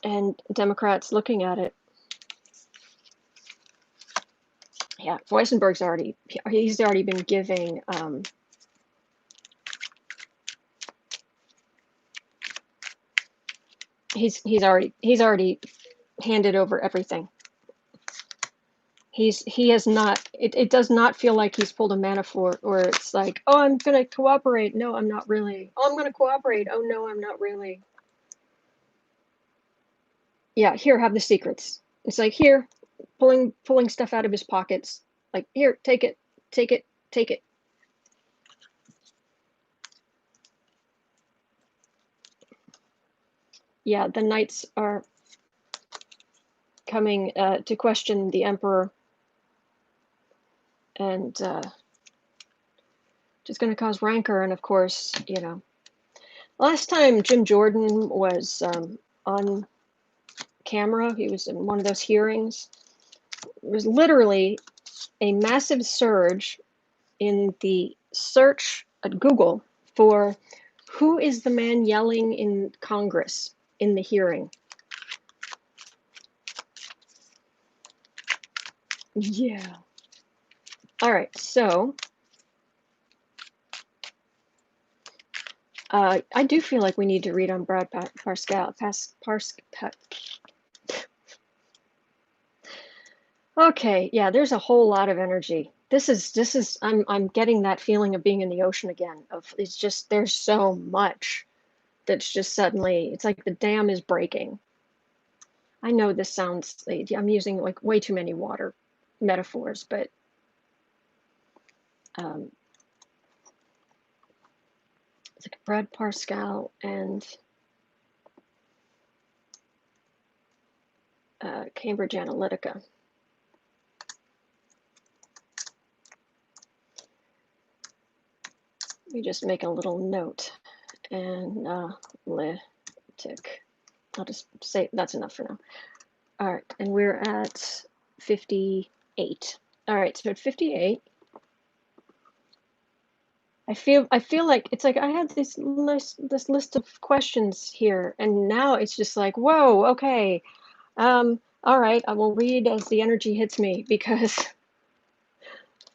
Speaker 1: And Democrats looking at it. Yeah, Weissenberg's he's already been giving he's already handed over everything. He has not, it does not feel like he's pulled a Manafort, or it's like, oh, I'm gonna cooperate. No, I'm not really. Oh, I'm gonna cooperate. Oh no, I'm not really. Yeah, here, have the secrets. It's like, here, pulling stuff out of his pockets. Like, here, take it, take it, take it. Yeah, the knights are coming to question the emperor, and just going to cause rancor. And of course, last time Jim Jordan was on camera, he was in one of those hearings. It was literally a massive surge in the search at Google for who is the man yelling in Congress in the hearing. Yeah. All right, so I do feel like we need to read on Brad Parscale. Okay, yeah, there's a whole lot of energy. This is I'm getting that feeling of being in the ocean again. It's just, there's so much that's just suddenly, it's like the dam is breaking. I know this sounds, I'm using like way too many water metaphors, but it's like Brad Parscale and Cambridge Analytica. Let me just make a little note. Analytic. I'll just say that's enough for now. All right, and we're at 58. All right, so at 58, I feel like it's like I had this list of questions here, and now it's just like, whoa, okay. All right, I will read as the energy hits me, because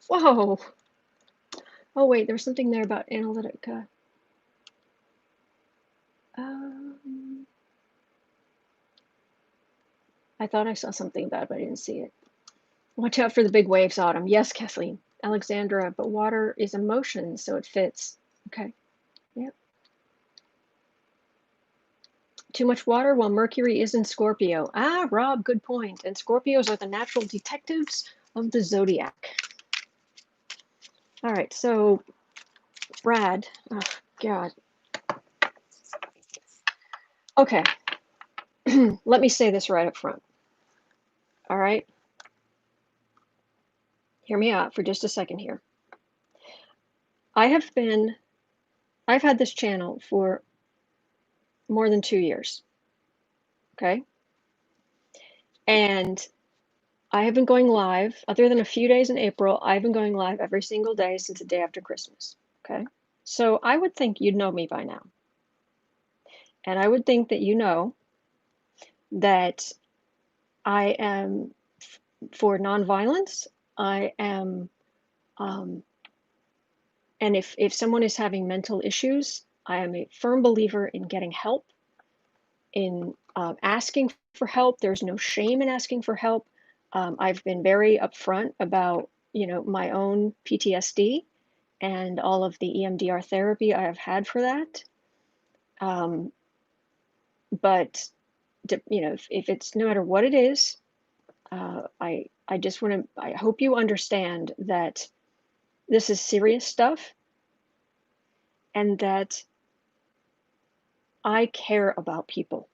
Speaker 1: whoa. Oh wait, there's something there about Analytica. I thought I saw something about it, but I didn't see it. Watch out for the big waves, Autumn. Yes, Kathleen. Alexandra, but water is emotion, so it fits. Okay. Yep. Too much water while Mercury is in Scorpio. Ah, Rob, good point. And Scorpios are the natural detectives of the zodiac. All right, so Brad, oh God. Okay. Let me say this right up front. All right. Hear me out for just a second here. I've had this channel for more than 2 years. Okay. And I have been going live, other than a few days in April, I've been going live every single day since the day after Christmas. Okay. So I would think you'd know me by now. And I would think that you know that I am for nonviolence. I am, and if someone is having mental issues, I am a firm believer in getting help, in asking for help. There's no shame in asking for help. I've been very upfront about, my own PTSD and all of the EMDR therapy I have had for that. But if it's, no matter what it is, I just want to, I hope you understand that this is serious stuff, and that I care about people.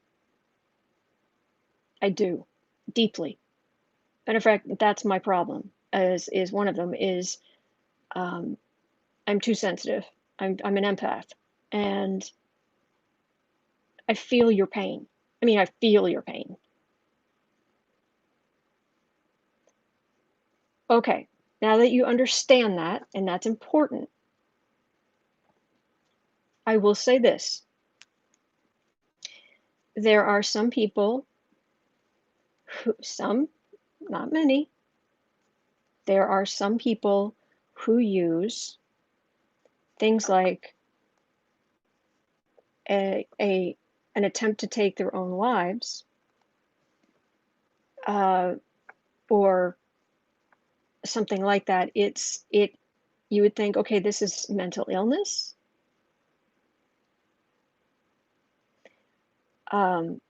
Speaker 1: I do, deeply. Matter of fact, that's my problem. Is one of them is, I'm too sensitive. I'm an empath, and I feel your pain. I mean, I feel your pain. Okay, now that you understand that, and that's important, I will say this. There are some people some, not many, there are some people who use things like an attempt to take their own lives, or something like that, you would think, okay, this is mental illness. Um,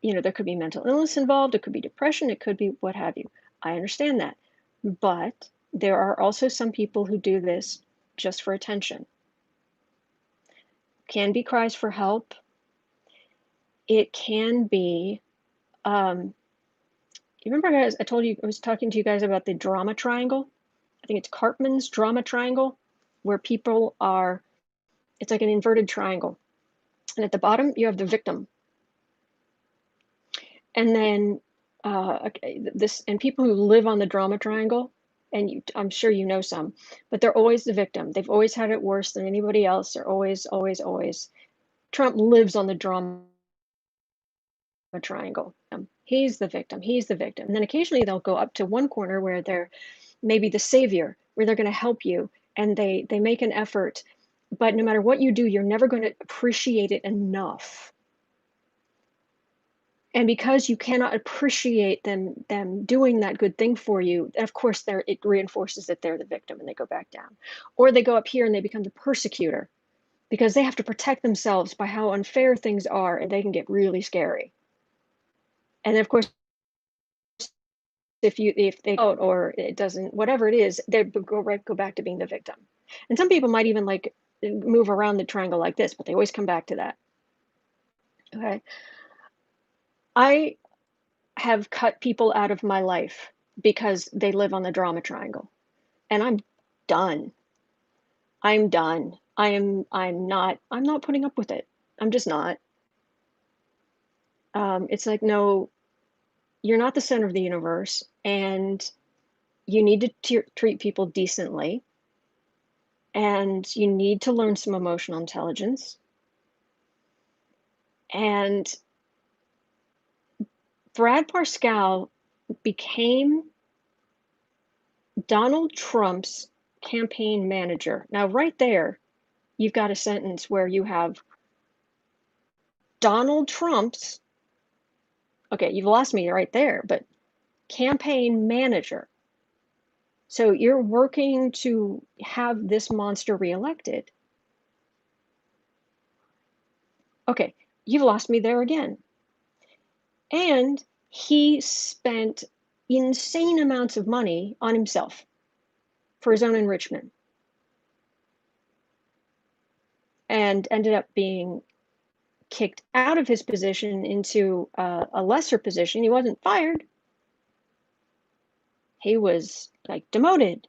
Speaker 1: there could be mental illness involved, it could be depression, it could be what have you. I understand that. But there are also some people who do this just for attention. Can be cries for help. It can be, you remember guys, I told you, I was talking to you guys about the drama triangle. I think it's Cartman's drama triangle, where people are, it's like an inverted triangle. And at the bottom, you have the victim. And then okay, and people who live on the drama triangle, and I'm sure you know some, but they're always the victim. They've always had it worse than anybody else. They're always, always, always. Trump lives on the drama triangle. He's the victim. He's the victim. And then occasionally they'll go up to one corner where they're maybe the savior, where they're going to help you, and they make an effort. But no matter what you do, you're never going to appreciate it enough. And because you cannot appreciate them doing that good thing for you, of course it reinforces that they're the victim and they go back down. Or they go up here and they become the persecutor because they have to protect themselves by how unfair things are, and they can get really scary. And of course, if they vote or it doesn't, whatever it is, they go back to being the victim. And some people might even like move around the triangle like this, but they always come back to that. Okay. I have cut people out of my life because they live on the drama triangle. And I'm done. I'm done. I'm not putting up with it. I'm just not. It's like, no, you're not the center of the universe, and you need to treat people decently, and you need to learn some emotional intelligence. And Brad Parscale became Donald Trump's campaign manager. Now, right there, you've got a sentence where you have Donald Trump's, okay, you've lost me right there, but campaign manager. So you're working to have this monster reelected. Okay, you've lost me there again. And he spent insane amounts of money on himself for his own enrichment and ended up being kicked out of his position into a lesser position. He wasn't fired. He was like demoted.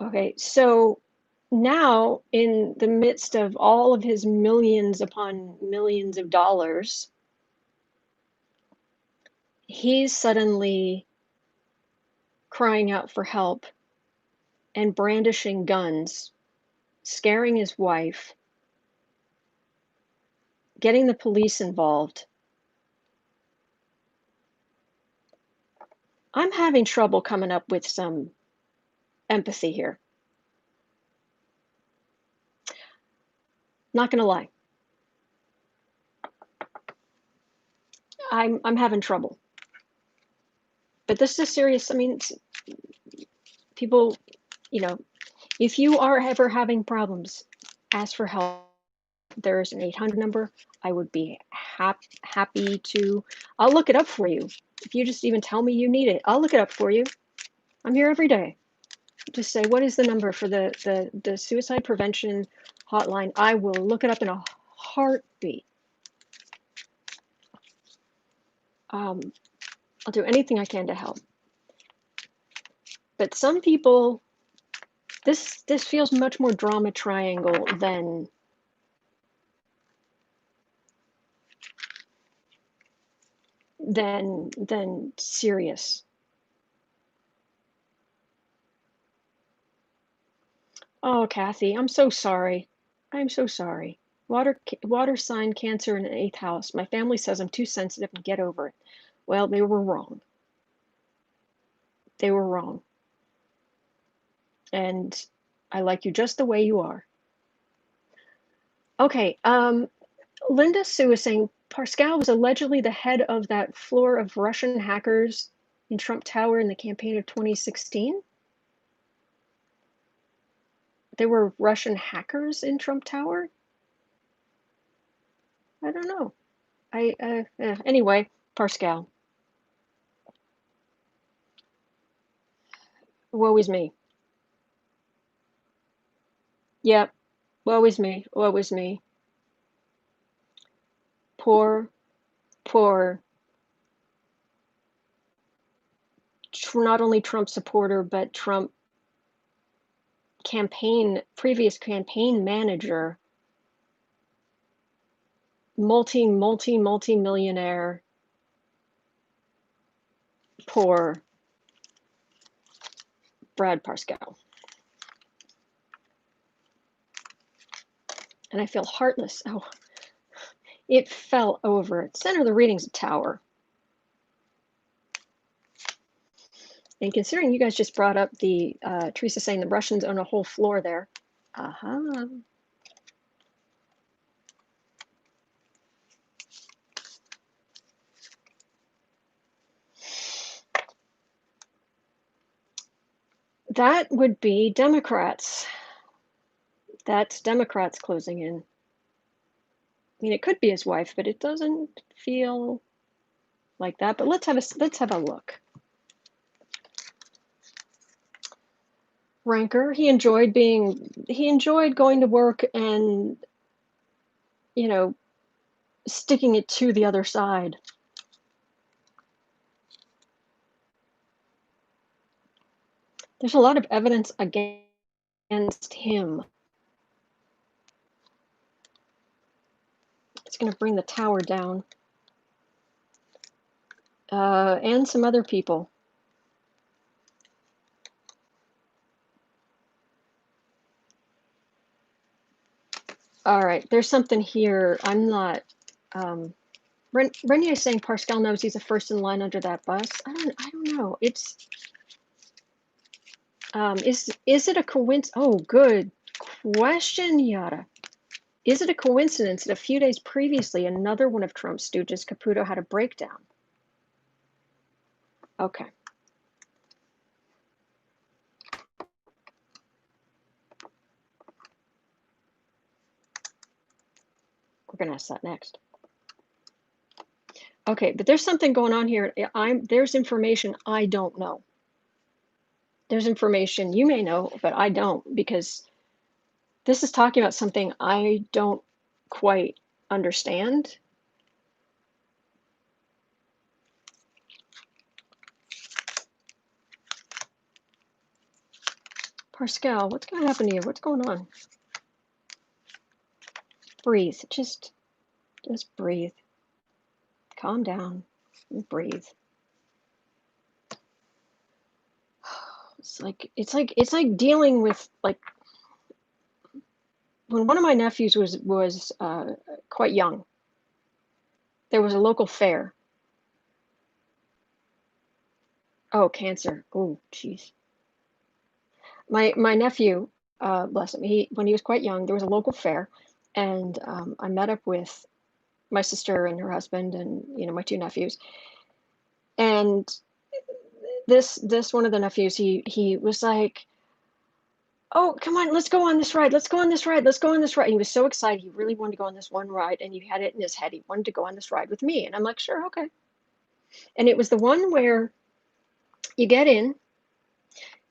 Speaker 1: Okay, so now in the midst of all of his millions upon millions of dollars, he's suddenly crying out for help and brandishing guns, scaring his wife, getting the police involved. I'm having trouble coming up with some empathy here. Not gonna lie. I'm having trouble. But this is serious. I mean, people, you know, if you are ever having problems, ask for help. There's an 800 number. I would be happy to. I'll look it up for you. If you just even tell me you need it, I'll look it up for you. I'm here every day. Just say, what is the number for the suicide prevention hotline? I will look it up in a heartbeat. I'll do anything I can to help. But some people, this feels much more drama triangle than serious. Oh, Kathy, I'm so sorry. I'm so sorry. Water sign Cancer in the 8th house. My family says I'm too sensitive and get over it. Well, they were wrong. They were wrong. And I like you just the way you are. Okay, Linda Sue is saying, Parscale was allegedly the head of that floor of Russian hackers in Trump Tower in the campaign of 2016. There were Russian hackers in Trump Tower? I don't know. Anyway, Parscale. Woe is me. Yep. Woe is me. Woe is me. Poor, poor, not only Trump supporter, but Trump previous campaign manager, multi-millionaire, poor Brad Parscale. And I feel heartless. Oh, it fell over. Center of the reading's a tower. And considering you guys just brought up the Teresa saying the Russians own a whole floor there. Uh-huh. That would be Democrats. That's Democrats closing in. I mean, it could be his wife, but it doesn't feel like that. But let's have a look. Ranker. He enjoyed going to work and, you know, sticking it to the other side. There's a lot of evidence against him. It's going to bring the tower down. And some other people. All right, there's something here. I'm not. Renier is saying Parscale knows he's the first in line under that bus. I don't know. It's. Is it a coincidence? Oh, good question, Yada. Is it a coincidence that a few days previously, another one of Trump's stooges, Caputo, had a breakdown? Okay. We're going to ask that next. Okay, but there's something going on here. There's information I don't know. There's information you may know, but I don't, because this is talking about something I don't quite understand. Parscale, what's going to happen to you? What's going on? Breathe. Just breathe. Calm down and breathe. It's like dealing with, like, when one of my nephews was quite young. There was a local fair. Oh, cancer. Oh, jeez. My nephew, bless him, when he was quite young, there was a local fair, and I met up with my sister and her husband, and my two nephews. And this one of the nephews, he was like, "Oh, come on, let's go on this ride. Let's go on this ride. Let's go on this ride." And he was so excited. He really wanted to go on this one ride, and he had it in his head. He wanted to go on this ride with me, and I'm like, "Sure, okay." And it was the one where you get in,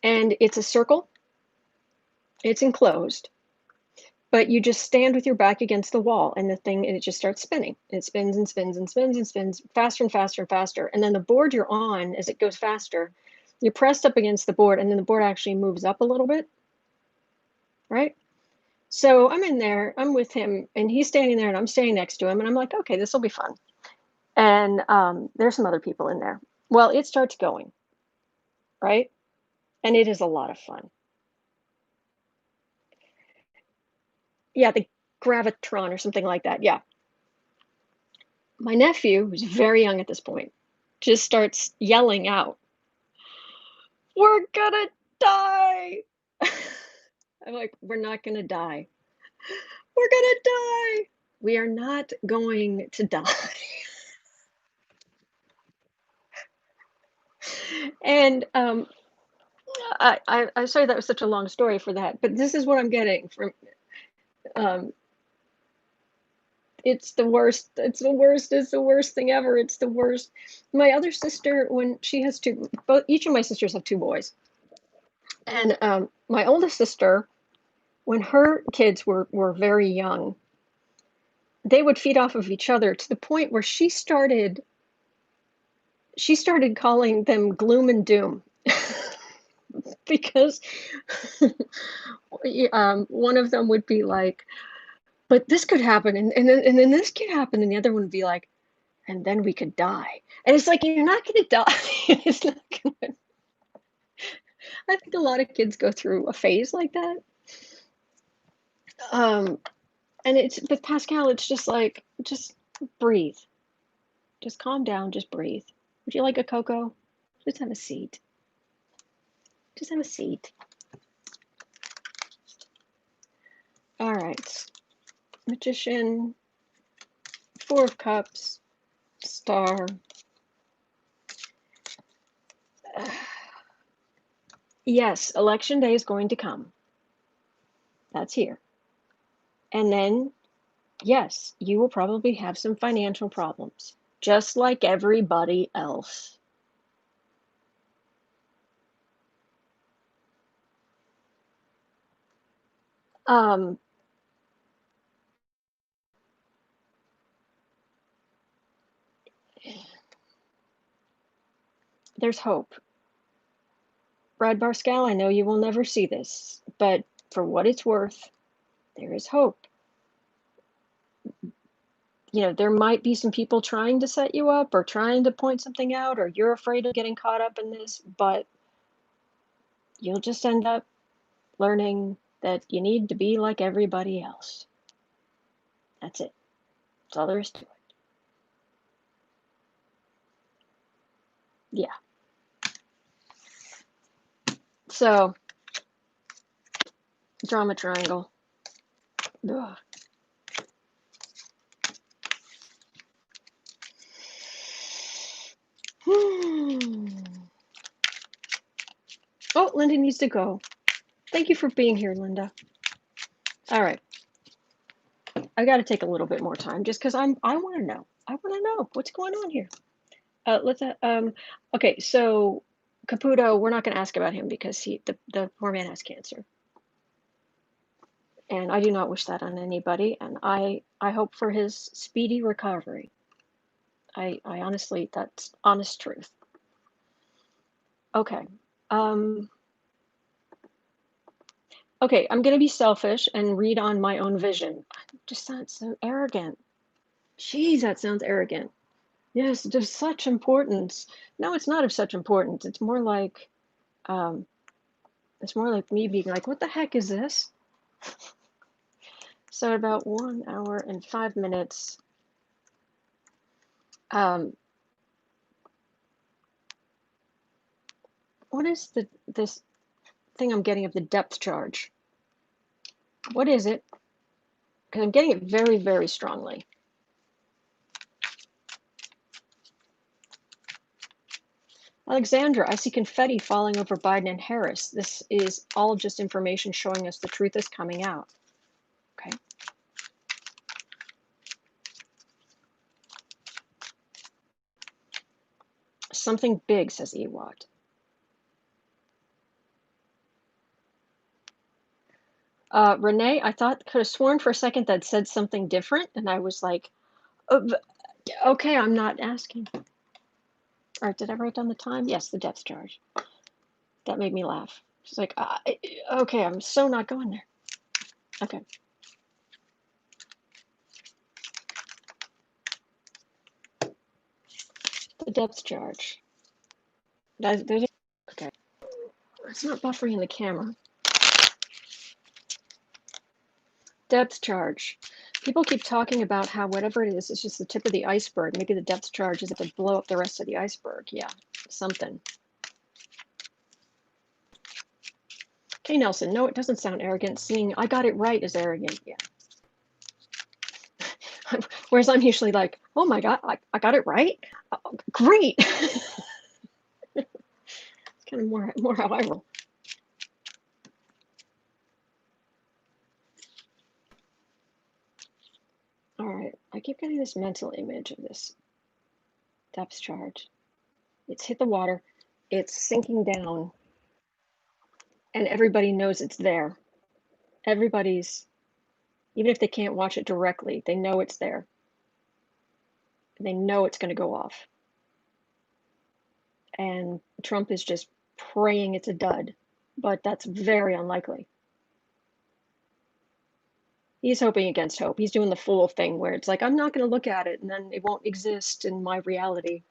Speaker 1: and it's a circle. It's enclosed, but you just stand with your back against the wall, and it just starts spinning. It spins and spins and spins and spins faster and faster and faster. And then the board you're on, as it goes faster, you're pressed up against the board, and then the board actually moves up a little bit, right? So I'm in there, I'm with him, and he's standing there, and I'm standing next to him, and I'm like, okay, this will be fun. And there's some other people in there. Well, it starts going, right? And it is a lot of fun. Yeah, the Gravitron or something like that. Yeah. My nephew, who's very young at this point, just starts yelling out, "We're gonna die!" I'm like, "We're not gonna die. We're gonna die!" We are not going to die. And I'm sorry that was such a long story for that, but this is what I'm getting from um, it's the worst. It's the worst. It's the worst thing ever. It's the worst. My other sister, when she has two, both each of my sisters have two boys, and my oldest sister, when her kids were very young, they would feed off of each other to the point where she started calling them gloom and doom because one of them would be like, "But this could happen, and then this could happen," and the other one would be like, "And then we could die." And it's like, you're not gonna die. It's not gonna I think a lot of kids go through a phase like that. Um, and it's with Pascal, it's just like, just breathe. Just calm down, just breathe. Would you like a cocoa? Just have a seat. Just have a seat. All right. Magician, Four of Cups, Star. Yes, election day is going to come. That's here. And then, yes, you will probably have some financial problems, just like everybody else. Um, there's hope. Brad Parscale, I know you will never see this, but for what it's worth, there is hope. There might be some people trying to set you up or trying to point something out, or you're afraid of getting caught up in this, but you'll just end up learning that you need to be like everybody else. That's it. That's all there is to it. Yeah. So, drama triangle. Ugh. Oh, Linda needs to go. Thank you for being here, Linda. All right. I got to take a little bit more time just because I want to know. I want to know what's going on here. Let's okay, so Caputo, we're not going to ask about him because the poor man has cancer, and I do not wish that on anybody, and I hope for his speedy recovery. I honestly, that's honest truth. Okay. Um, okay, I'm going to be selfish and read on my own vision. Just sounds so arrogant. Jeez, that sounds arrogant. Yes, there's such importance. No, it's not of such importance. Um, it's more like me being like, what the heck is this? So about 1 hour and 5 minutes. What is this thing I'm getting of the depth charge? What is it? Because I'm getting it very, very strongly. Alexandra, I see confetti falling over Biden and Harris. This is all just information showing us the truth is coming out. Okay. Something big, says Ewat. Renee, I could have sworn for a second that said something different, and I was like, oh, okay, I'm not asking. All right, did I write down the time? Yes, the depth charge. That made me laugh. She's like, okay, I'm so not going there. Okay. The depth charge. Okay. It's not buffering the camera. Depth charge. People keep talking about how whatever it is, it's just the tip of the iceberg. Maybe the depth charge is to blow up the rest of the iceberg. Yeah, something. Okay, Nelson, no, it doesn't sound arrogant. Seeing I got it right is arrogant. Yeah. Whereas I'm usually like, oh my God, I got it right. Great. It's kind of more how I roll. All right, I keep getting this mental image of this depth charge. It's hit the water, it's sinking down, and everybody knows it's there. Everybody's, even if they can't watch it directly, they know it's there. They know it's going to go off. And Trump is just praying it's a dud, but that's very unlikely. He's hoping against hope. He's doing the fool thing where it's like, I'm not going to look at it, and then it won't exist in my reality.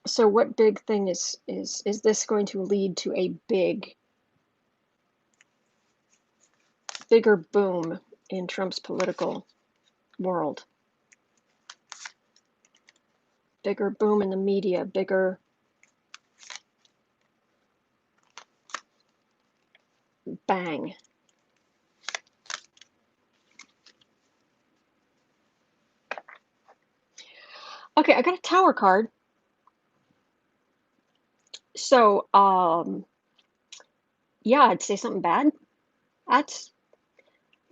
Speaker 1: So what big thing is this going to lead to a bigger boom in Trump's political world? Bigger boom in the media, bigger bang. Okay, I got a tower card. So, yeah, I'd say something bad. That's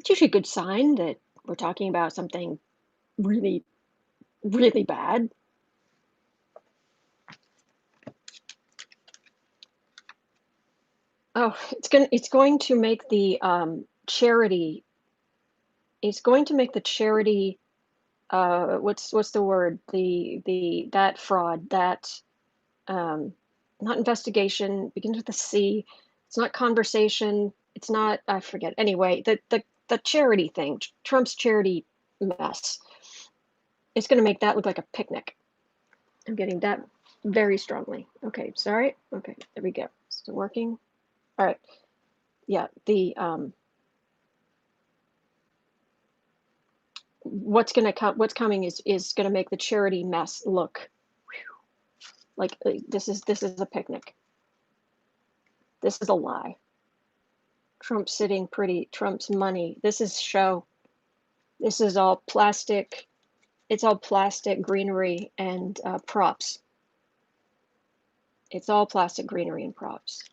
Speaker 1: usually a good sign that we're talking about something really, really bad. Oh, it's going to make the charity. It's going to make the charity. What's the word? That fraud, that not investigation, begins with a C. It's not conversation. It's not, I forget. Anyway, the charity thing, Trump's charity mess. It's going to make that look like a picnic. I'm getting that very strongly. Okay, sorry. Okay, there we go. Is it working? All right. Yeah, what's coming is going to make the charity mess look like this is a picnic. This is a lie. Trump's sitting pretty. Trump's money. This is show. This is all plastic. It's all plastic greenery and props. It's all plastic greenery and props.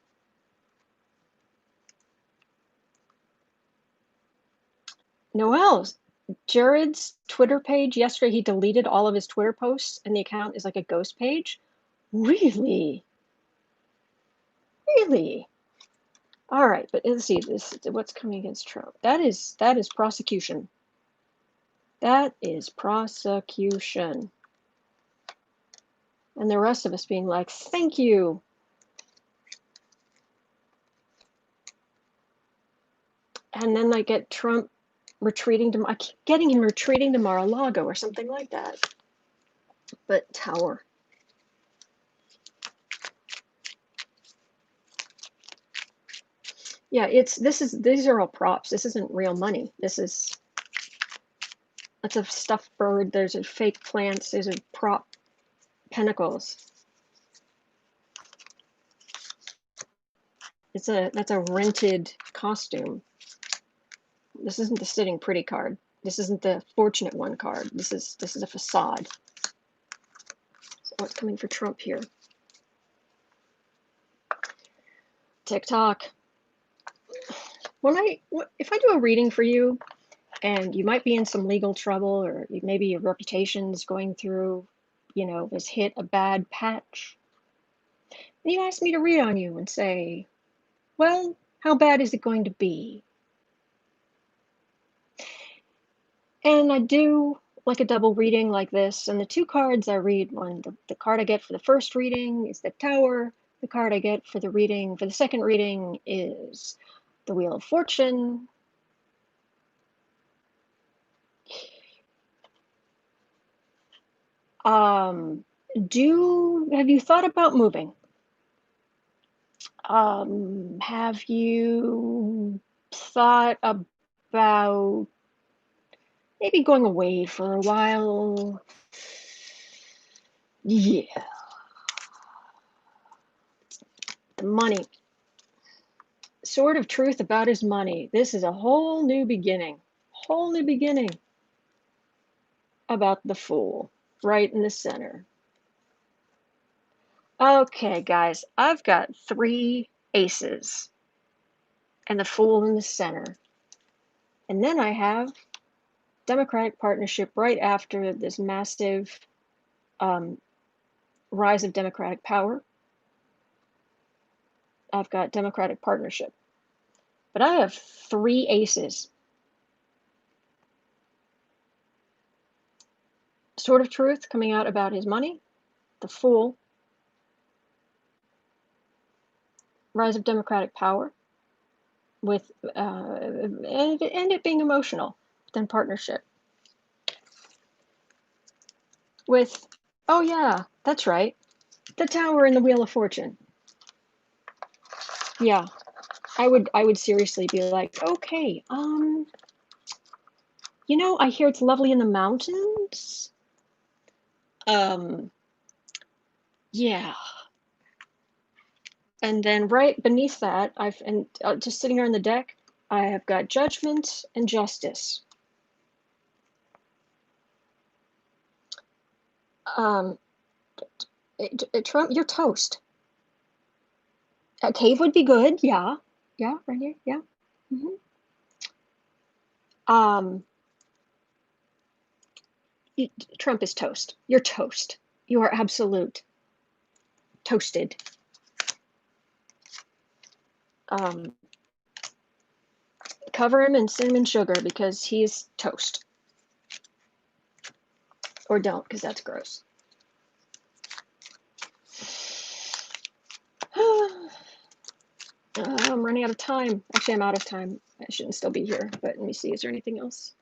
Speaker 1: Noel, Jared's Twitter page yesterday, he deleted all of his Twitter posts and the account is like a ghost page. Really? Really? All right, but let's see what's coming against Trump. That is prosecution. That is prosecution. And the rest of us being like, thank you. And then I get Trump retreating to, I keep getting him retreating to Mar-a-Lago or something like that. But tower. Yeah, these are all props. This isn't real money. That's a stuffed bird. There's a fake plants. There's a prop pentacles. That's a rented costume. This isn't the sitting pretty card. This isn't the fortunate one card. This is a facade. So what's coming for Trump here? TikTok. If I do a reading for you, and you might be in some legal trouble, or maybe your reputation's going through, has hit a bad patch, and you ask me to read on you and say, well, how bad is it going to be? And I do like a double reading like this, and the two cards I read, the card I get for the first reading is the Tower. The card I get for the second reading is the Wheel of Fortune. Have you thought about moving? Have you thought about maybe going away for a while? Yeah. The money. Sword of truth about his money. This is a whole new beginning. Whole new beginning about the Fool, right in the center. Okay, guys, I've got 3 aces and the Fool in the center. And then I have Democratic partnership right after this massive rise of Democratic power. I've got Democratic partnership. But I have 3 aces. Sword of truth coming out about his money, the Fool, rise of Democratic power, with and it being emotional, then partnership. With, oh yeah, that's right, the Tower and the Wheel of Fortune. Yeah, I would seriously be like, okay, you know, I hear it's lovely in the mountains. Yeah. And then right beneath that, just sitting here on the deck, I have got Judgment and Justice. Trump, you're toast. A cave would be good. Yeah, right here. Yeah. Trump is toast. You're toast. You are absolute toasted. Cover him in cinnamon sugar because he's toast. Or don't, because that's gross. I'm running out of time. Actually, I'm out of time. I shouldn't still be here, but let me see. Is there anything else?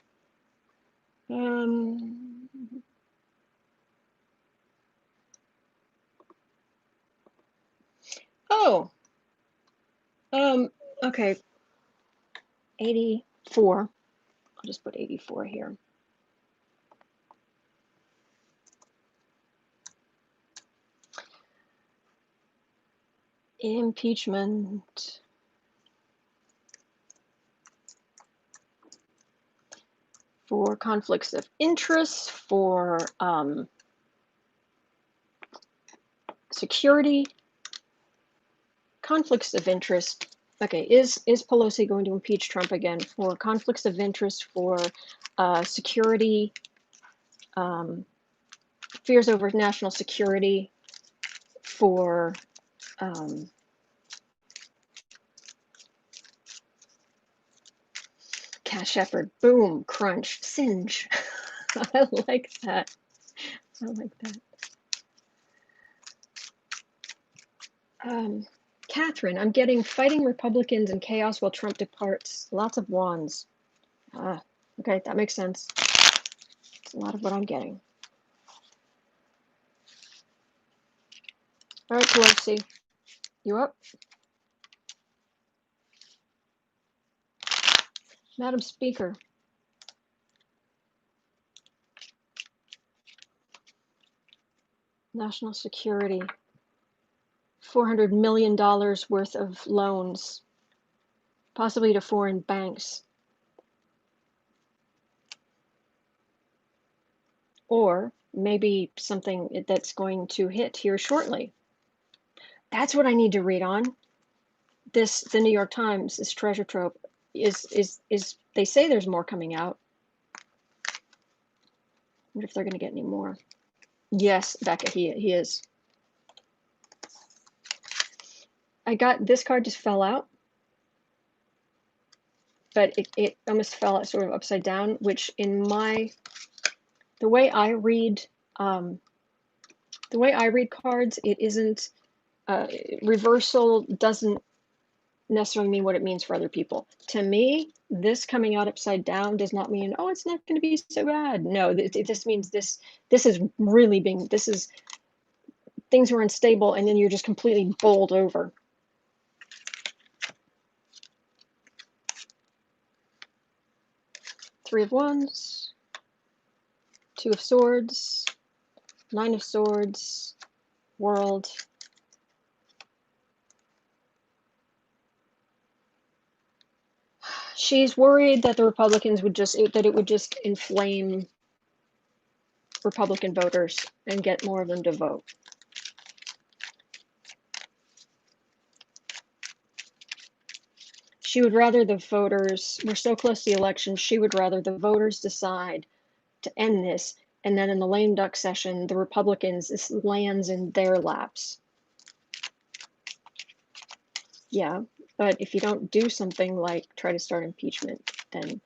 Speaker 1: Oh. Okay. 84. I'll just put 84 here. Impeachment. For conflicts of interest, for security, conflicts of interest. Okay, is Pelosi going to impeach Trump again? For conflicts of interest, for security, fears over national security, for Cash Shepard, boom, crunch, singe. I like that. I like that. Catherine, I'm getting fighting Republicans and chaos while Trump departs. Lots of wands. Okay, that makes sense. It's a lot of what I'm getting. All right, Pelosi, you up? Madam Speaker. National security. $400 million worth of loans, possibly to foreign banks. Or maybe something that's going to hit here shortly. That's what I need to read on. The New York Times, this treasure trove, is they say there's more coming out. I wonder if they're going to get any more. Yes, Becca, he is. I got this card just fell out, but it almost fell out sort of upside down, which in the way I read cards, it isn't reversal doesn't necessarily mean what it means for other people. To me, this coming out upside down does not mean, oh, it's not going to be so bad. No, this means this is really being, things are unstable, and then you're just completely bowled over. Three of Wands, Two of Swords, Nine of Swords, World. She's worried that the Republicans would that it would just inflame Republican voters and get more of them to vote. She would rather the voters, we're so close to the election, she would rather the voters decide to end this, and then in the lame duck session, the Republicans, this lands in their laps. Yeah, but if you don't do something like try to start impeachment, then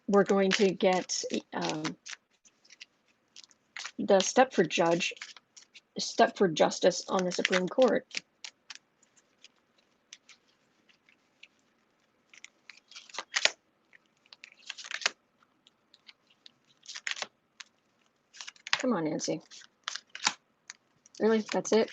Speaker 1: we're going to get the Stepford justice on the Supreme Court. Come on, Nancy. Really? That's it?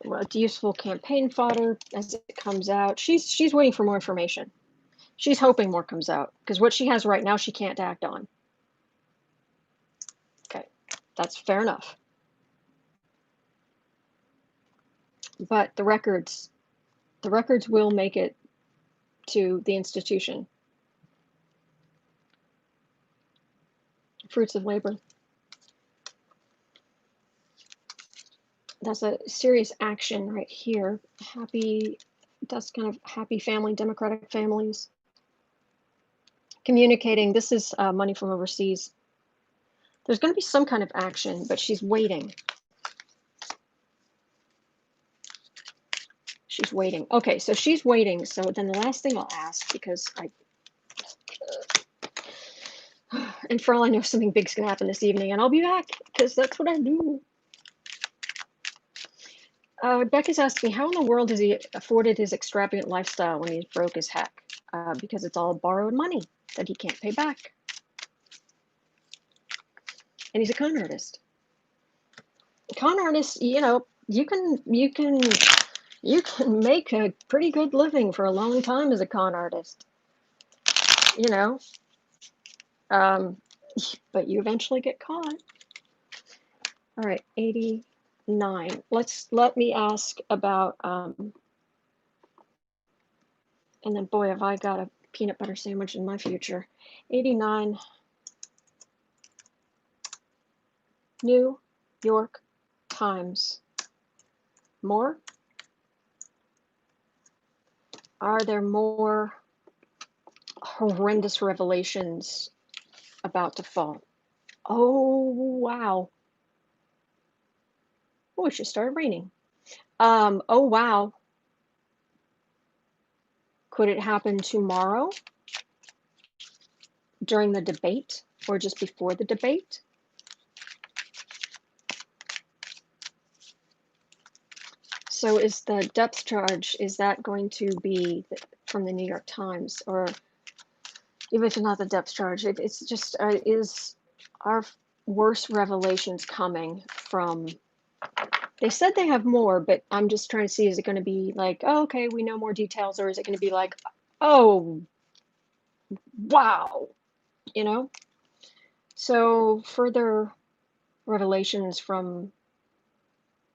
Speaker 1: Well, it's useful campaign fodder as it comes out. She's waiting for more information. She's hoping more comes out because what she has right now she can't act on. Okay, that's fair enough. But the records will make it to the institution. Fruits of labor. That's a serious action right here. That's kind of happy family, democratic families. Communicating, this is money from overseas. There's going to be some kind of action, but she's waiting. She's waiting. Okay, so she's waiting. So then the last thing I'll ask, because and for all I know, something big's going to happen this evening, and I'll be back, because that's what I do. Becca's asked me, how in the world has he afforded his extravagant lifestyle when he's broke as heck? Because it's all borrowed money that he can't pay back. And he's a con artist. Con artists, you know, you can make a pretty good living for a long time as a con artist. You know, but you eventually get caught. All right, 89. Let me ask about and then boy, have I got a peanut butter sandwich in my future. 89. New York Times. More? Are there more horrendous revelations about to fall? Oh, wow. Oh, it just started raining. Oh, wow. Could it happen tomorrow during the debate or just before the debate? So is the depth charge, is that going to be from the New York Times? Or even if it's not the depth charge, it's just, is our worst revelations coming from, they said they have more, but I'm just trying to see, is it going to be like, oh, okay, we know more details, or is it going to be like, oh, wow, you know? So further revelations from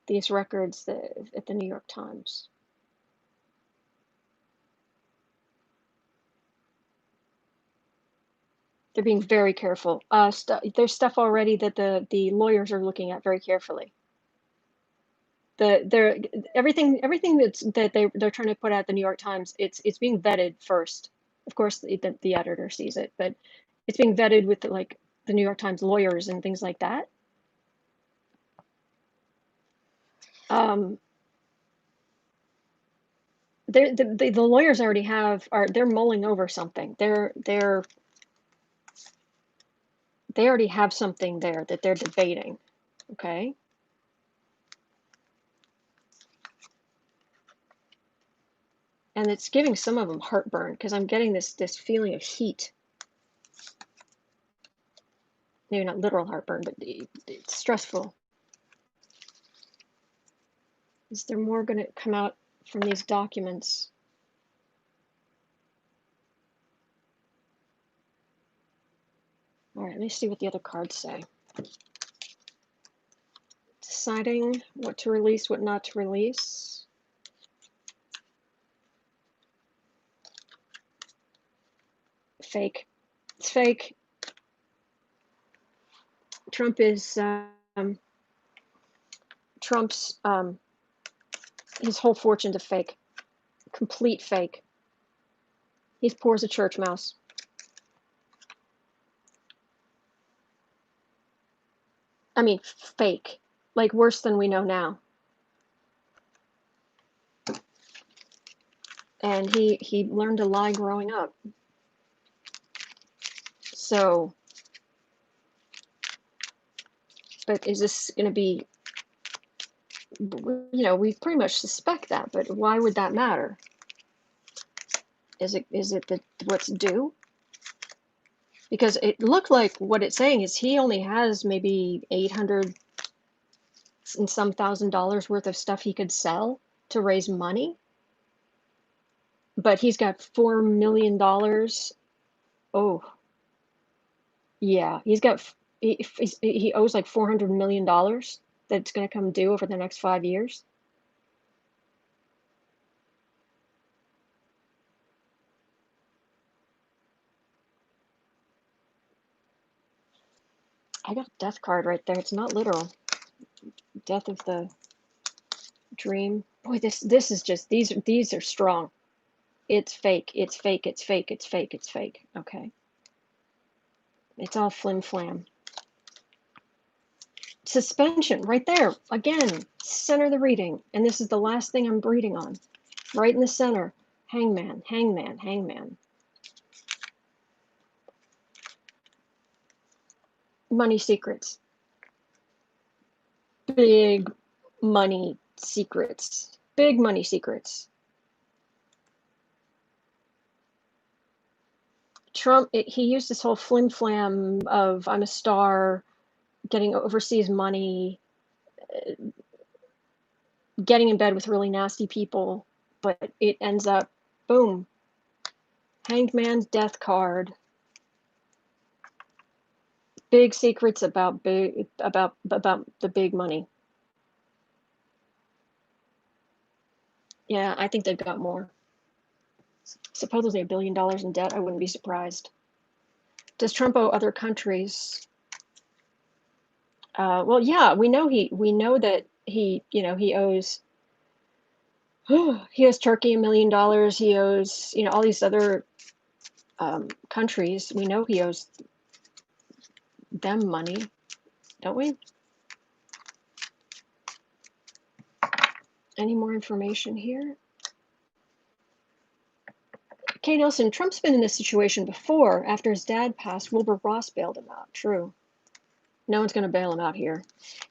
Speaker 1: these records at the New York Times. They're being very careful. There's stuff already that the lawyers are looking at very carefully. Everything they're trying to put out the New York Times, it's being vetted first. Of course, the editor sees it, but it's being vetted with the New York Times lawyers and things like that. The lawyers already they're mulling over something. They already have something there that they're debating. Okay. And it's giving some of them heartburn because I'm getting this feeling of heat. Maybe not literal heartburn, but it's stressful. Is there more going to come out from these documents? All right, let me see what the other cards say. deciding what to release, what not to release. Fake. It's fake. Trump is Trump's his whole fortune's a fake. Complete fake. He's poor as a church mouse. I mean, fake. Like worse than we know now. And he learned to lie growing up. So, but is this going to be, you know, we pretty much suspect that, but why would that matter? Is it what's due? Because it looked like what it's saying is he only has maybe $800 and some $1,000 worth of stuff he could sell to raise money. But he's got $4 million. Oh, yeah, he's got, he owes like $400 million that's going to come due over the next 5 years. I got a death card right there. It's not literal. Death of the dream. Boy, this is just, these are strong. It's fake. It's fake. It's fake. It's fake. It's fake. Okay. It's all flim flam. Suspension right there. Again, center of the reading. And this is the last thing I'm reading on. Right in the center. Hangman, hangman, hangman. Money secrets. Big money secrets. Big money secrets. Trump, he used this whole flim flam of I'm a star, getting overseas money, getting in bed with really nasty people, but it ends up, boom, hanged man's death card. Big secrets about the big money. Yeah, I think they've got more. Supposedly $1 billion in debt. I wouldn't be surprised. Does Trump owe other countries? Well, yeah, we know that he, you know, he owes Turkey $1 million. He owes, you know, all these other countries. We know he owes them money, don't we? Any more information here? Kay Nelson, Trump's been in this situation before. After his dad passed, Wilbur Ross bailed him out. True. No one's going to bail him out here.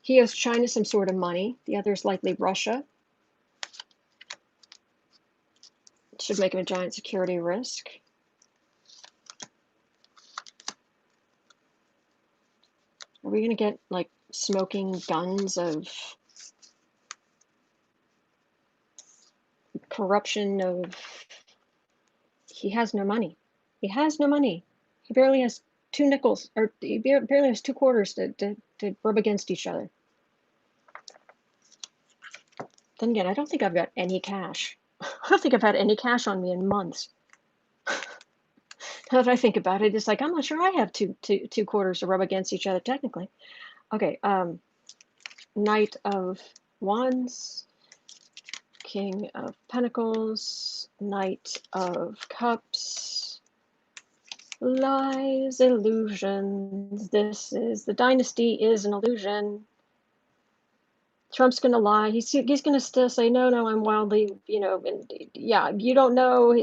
Speaker 1: He owes China some sort of money. The other is likely Russia. Should make him a giant security risk. Are we going to get, like, smoking guns of corruption of... He has no money. He has no money. He barely has 2 nickels, or he barely has 2 quarters to rub against each other. Then again, I don't think I've got any cash. I don't think I've had any cash on me in months. Now that I think about it, it's like, I'm not sure I have two quarters to rub against each other, technically. Okay, Knight of Wands, King of Pentacles, Knight of Cups, lies, illusions. This is, the dynasty is an illusion. Trump's going to lie. He's going to still say, no, I'm wildly, you know, and yeah, you don't know.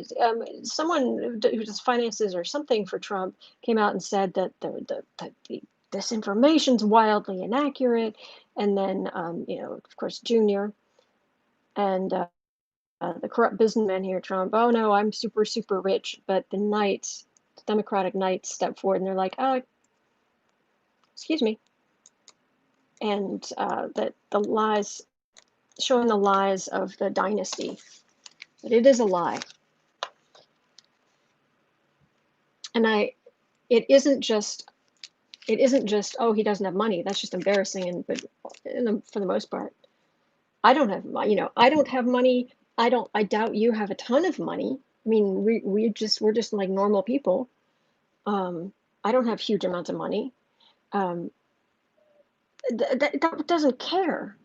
Speaker 1: Someone who does finances or something for Trump came out and said that this information's wildly inaccurate. And then, you know, of course, Junior and the corrupt businessman here, Trump, oh no, I'm super, super rich. But the knights, the Democratic knights step forward and they're like, excuse me. And that the lies, showing the lies of the dynasty, that it is a lie. And it isn't just It isn't just, oh, he doesn't have money. That's just embarrassing. But for the most part, I don't have money. I don't have money. I doubt you have a ton of money. I mean, we're just like normal people. I don't have huge amounts of money. Um, that doesn't care.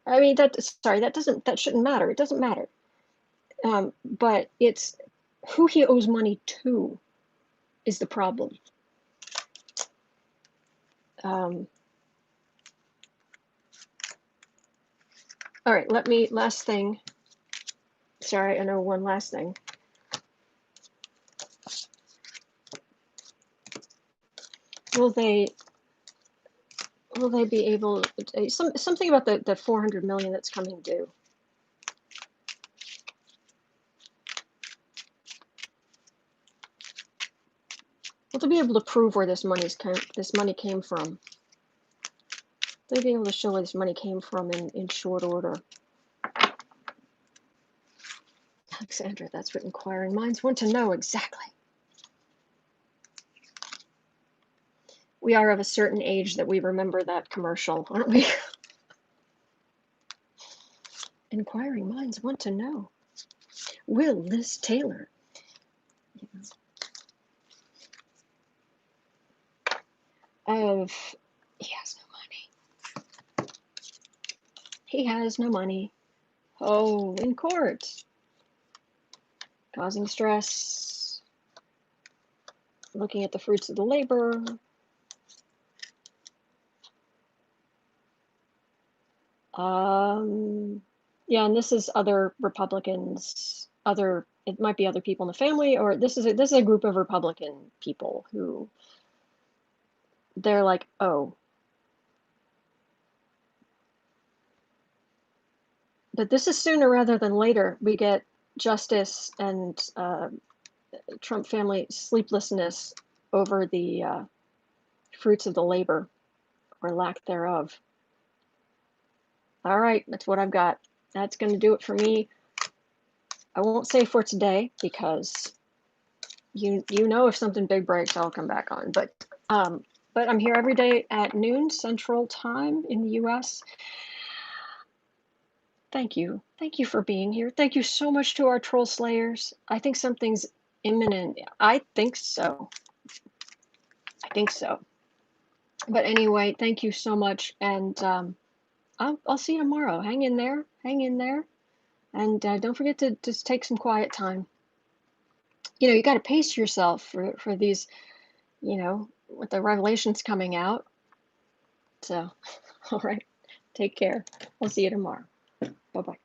Speaker 1: I mean, that shouldn't matter. It doesn't matter. But it's who he owes money to is the problem. All right, last thing. Sorry, I know one last thing. Will they be able something about the 400 million that's coming due? Will they be able to prove where this money came from? They'll be able to show where this money came from in short order. Alexandra, that's what inquiring minds want to know exactly. We are of a certain age that we remember that commercial, aren't we? Inquiring minds want to know. Will Liz Taylor? He has no money. He has no money. Oh, in court. Causing stress. Looking at the fruits of the labor. Yeah, and this is other Republicans, it might be other people in the family, or this is a group of Republican people who they're like, oh. But this is sooner rather than later. We get justice and Trump family sleeplessness over the fruits of the labor or lack thereof. All right, that's what I've got. That's going to do it for me. I won't say for today because you know if something big breaks, I'll come back on. But I'm here every day at noon Central Time in the U.S. Thank you. Thank you for being here. Thank you so much to our troll slayers. I think something's imminent. I think so. But anyway, thank you so much, and I'll see you tomorrow. Hang in there, and don't forget to just take some quiet time. You got to pace yourself for these, with the revelations coming out. So, all right, take care. I'll see you tomorrow. Bye-bye.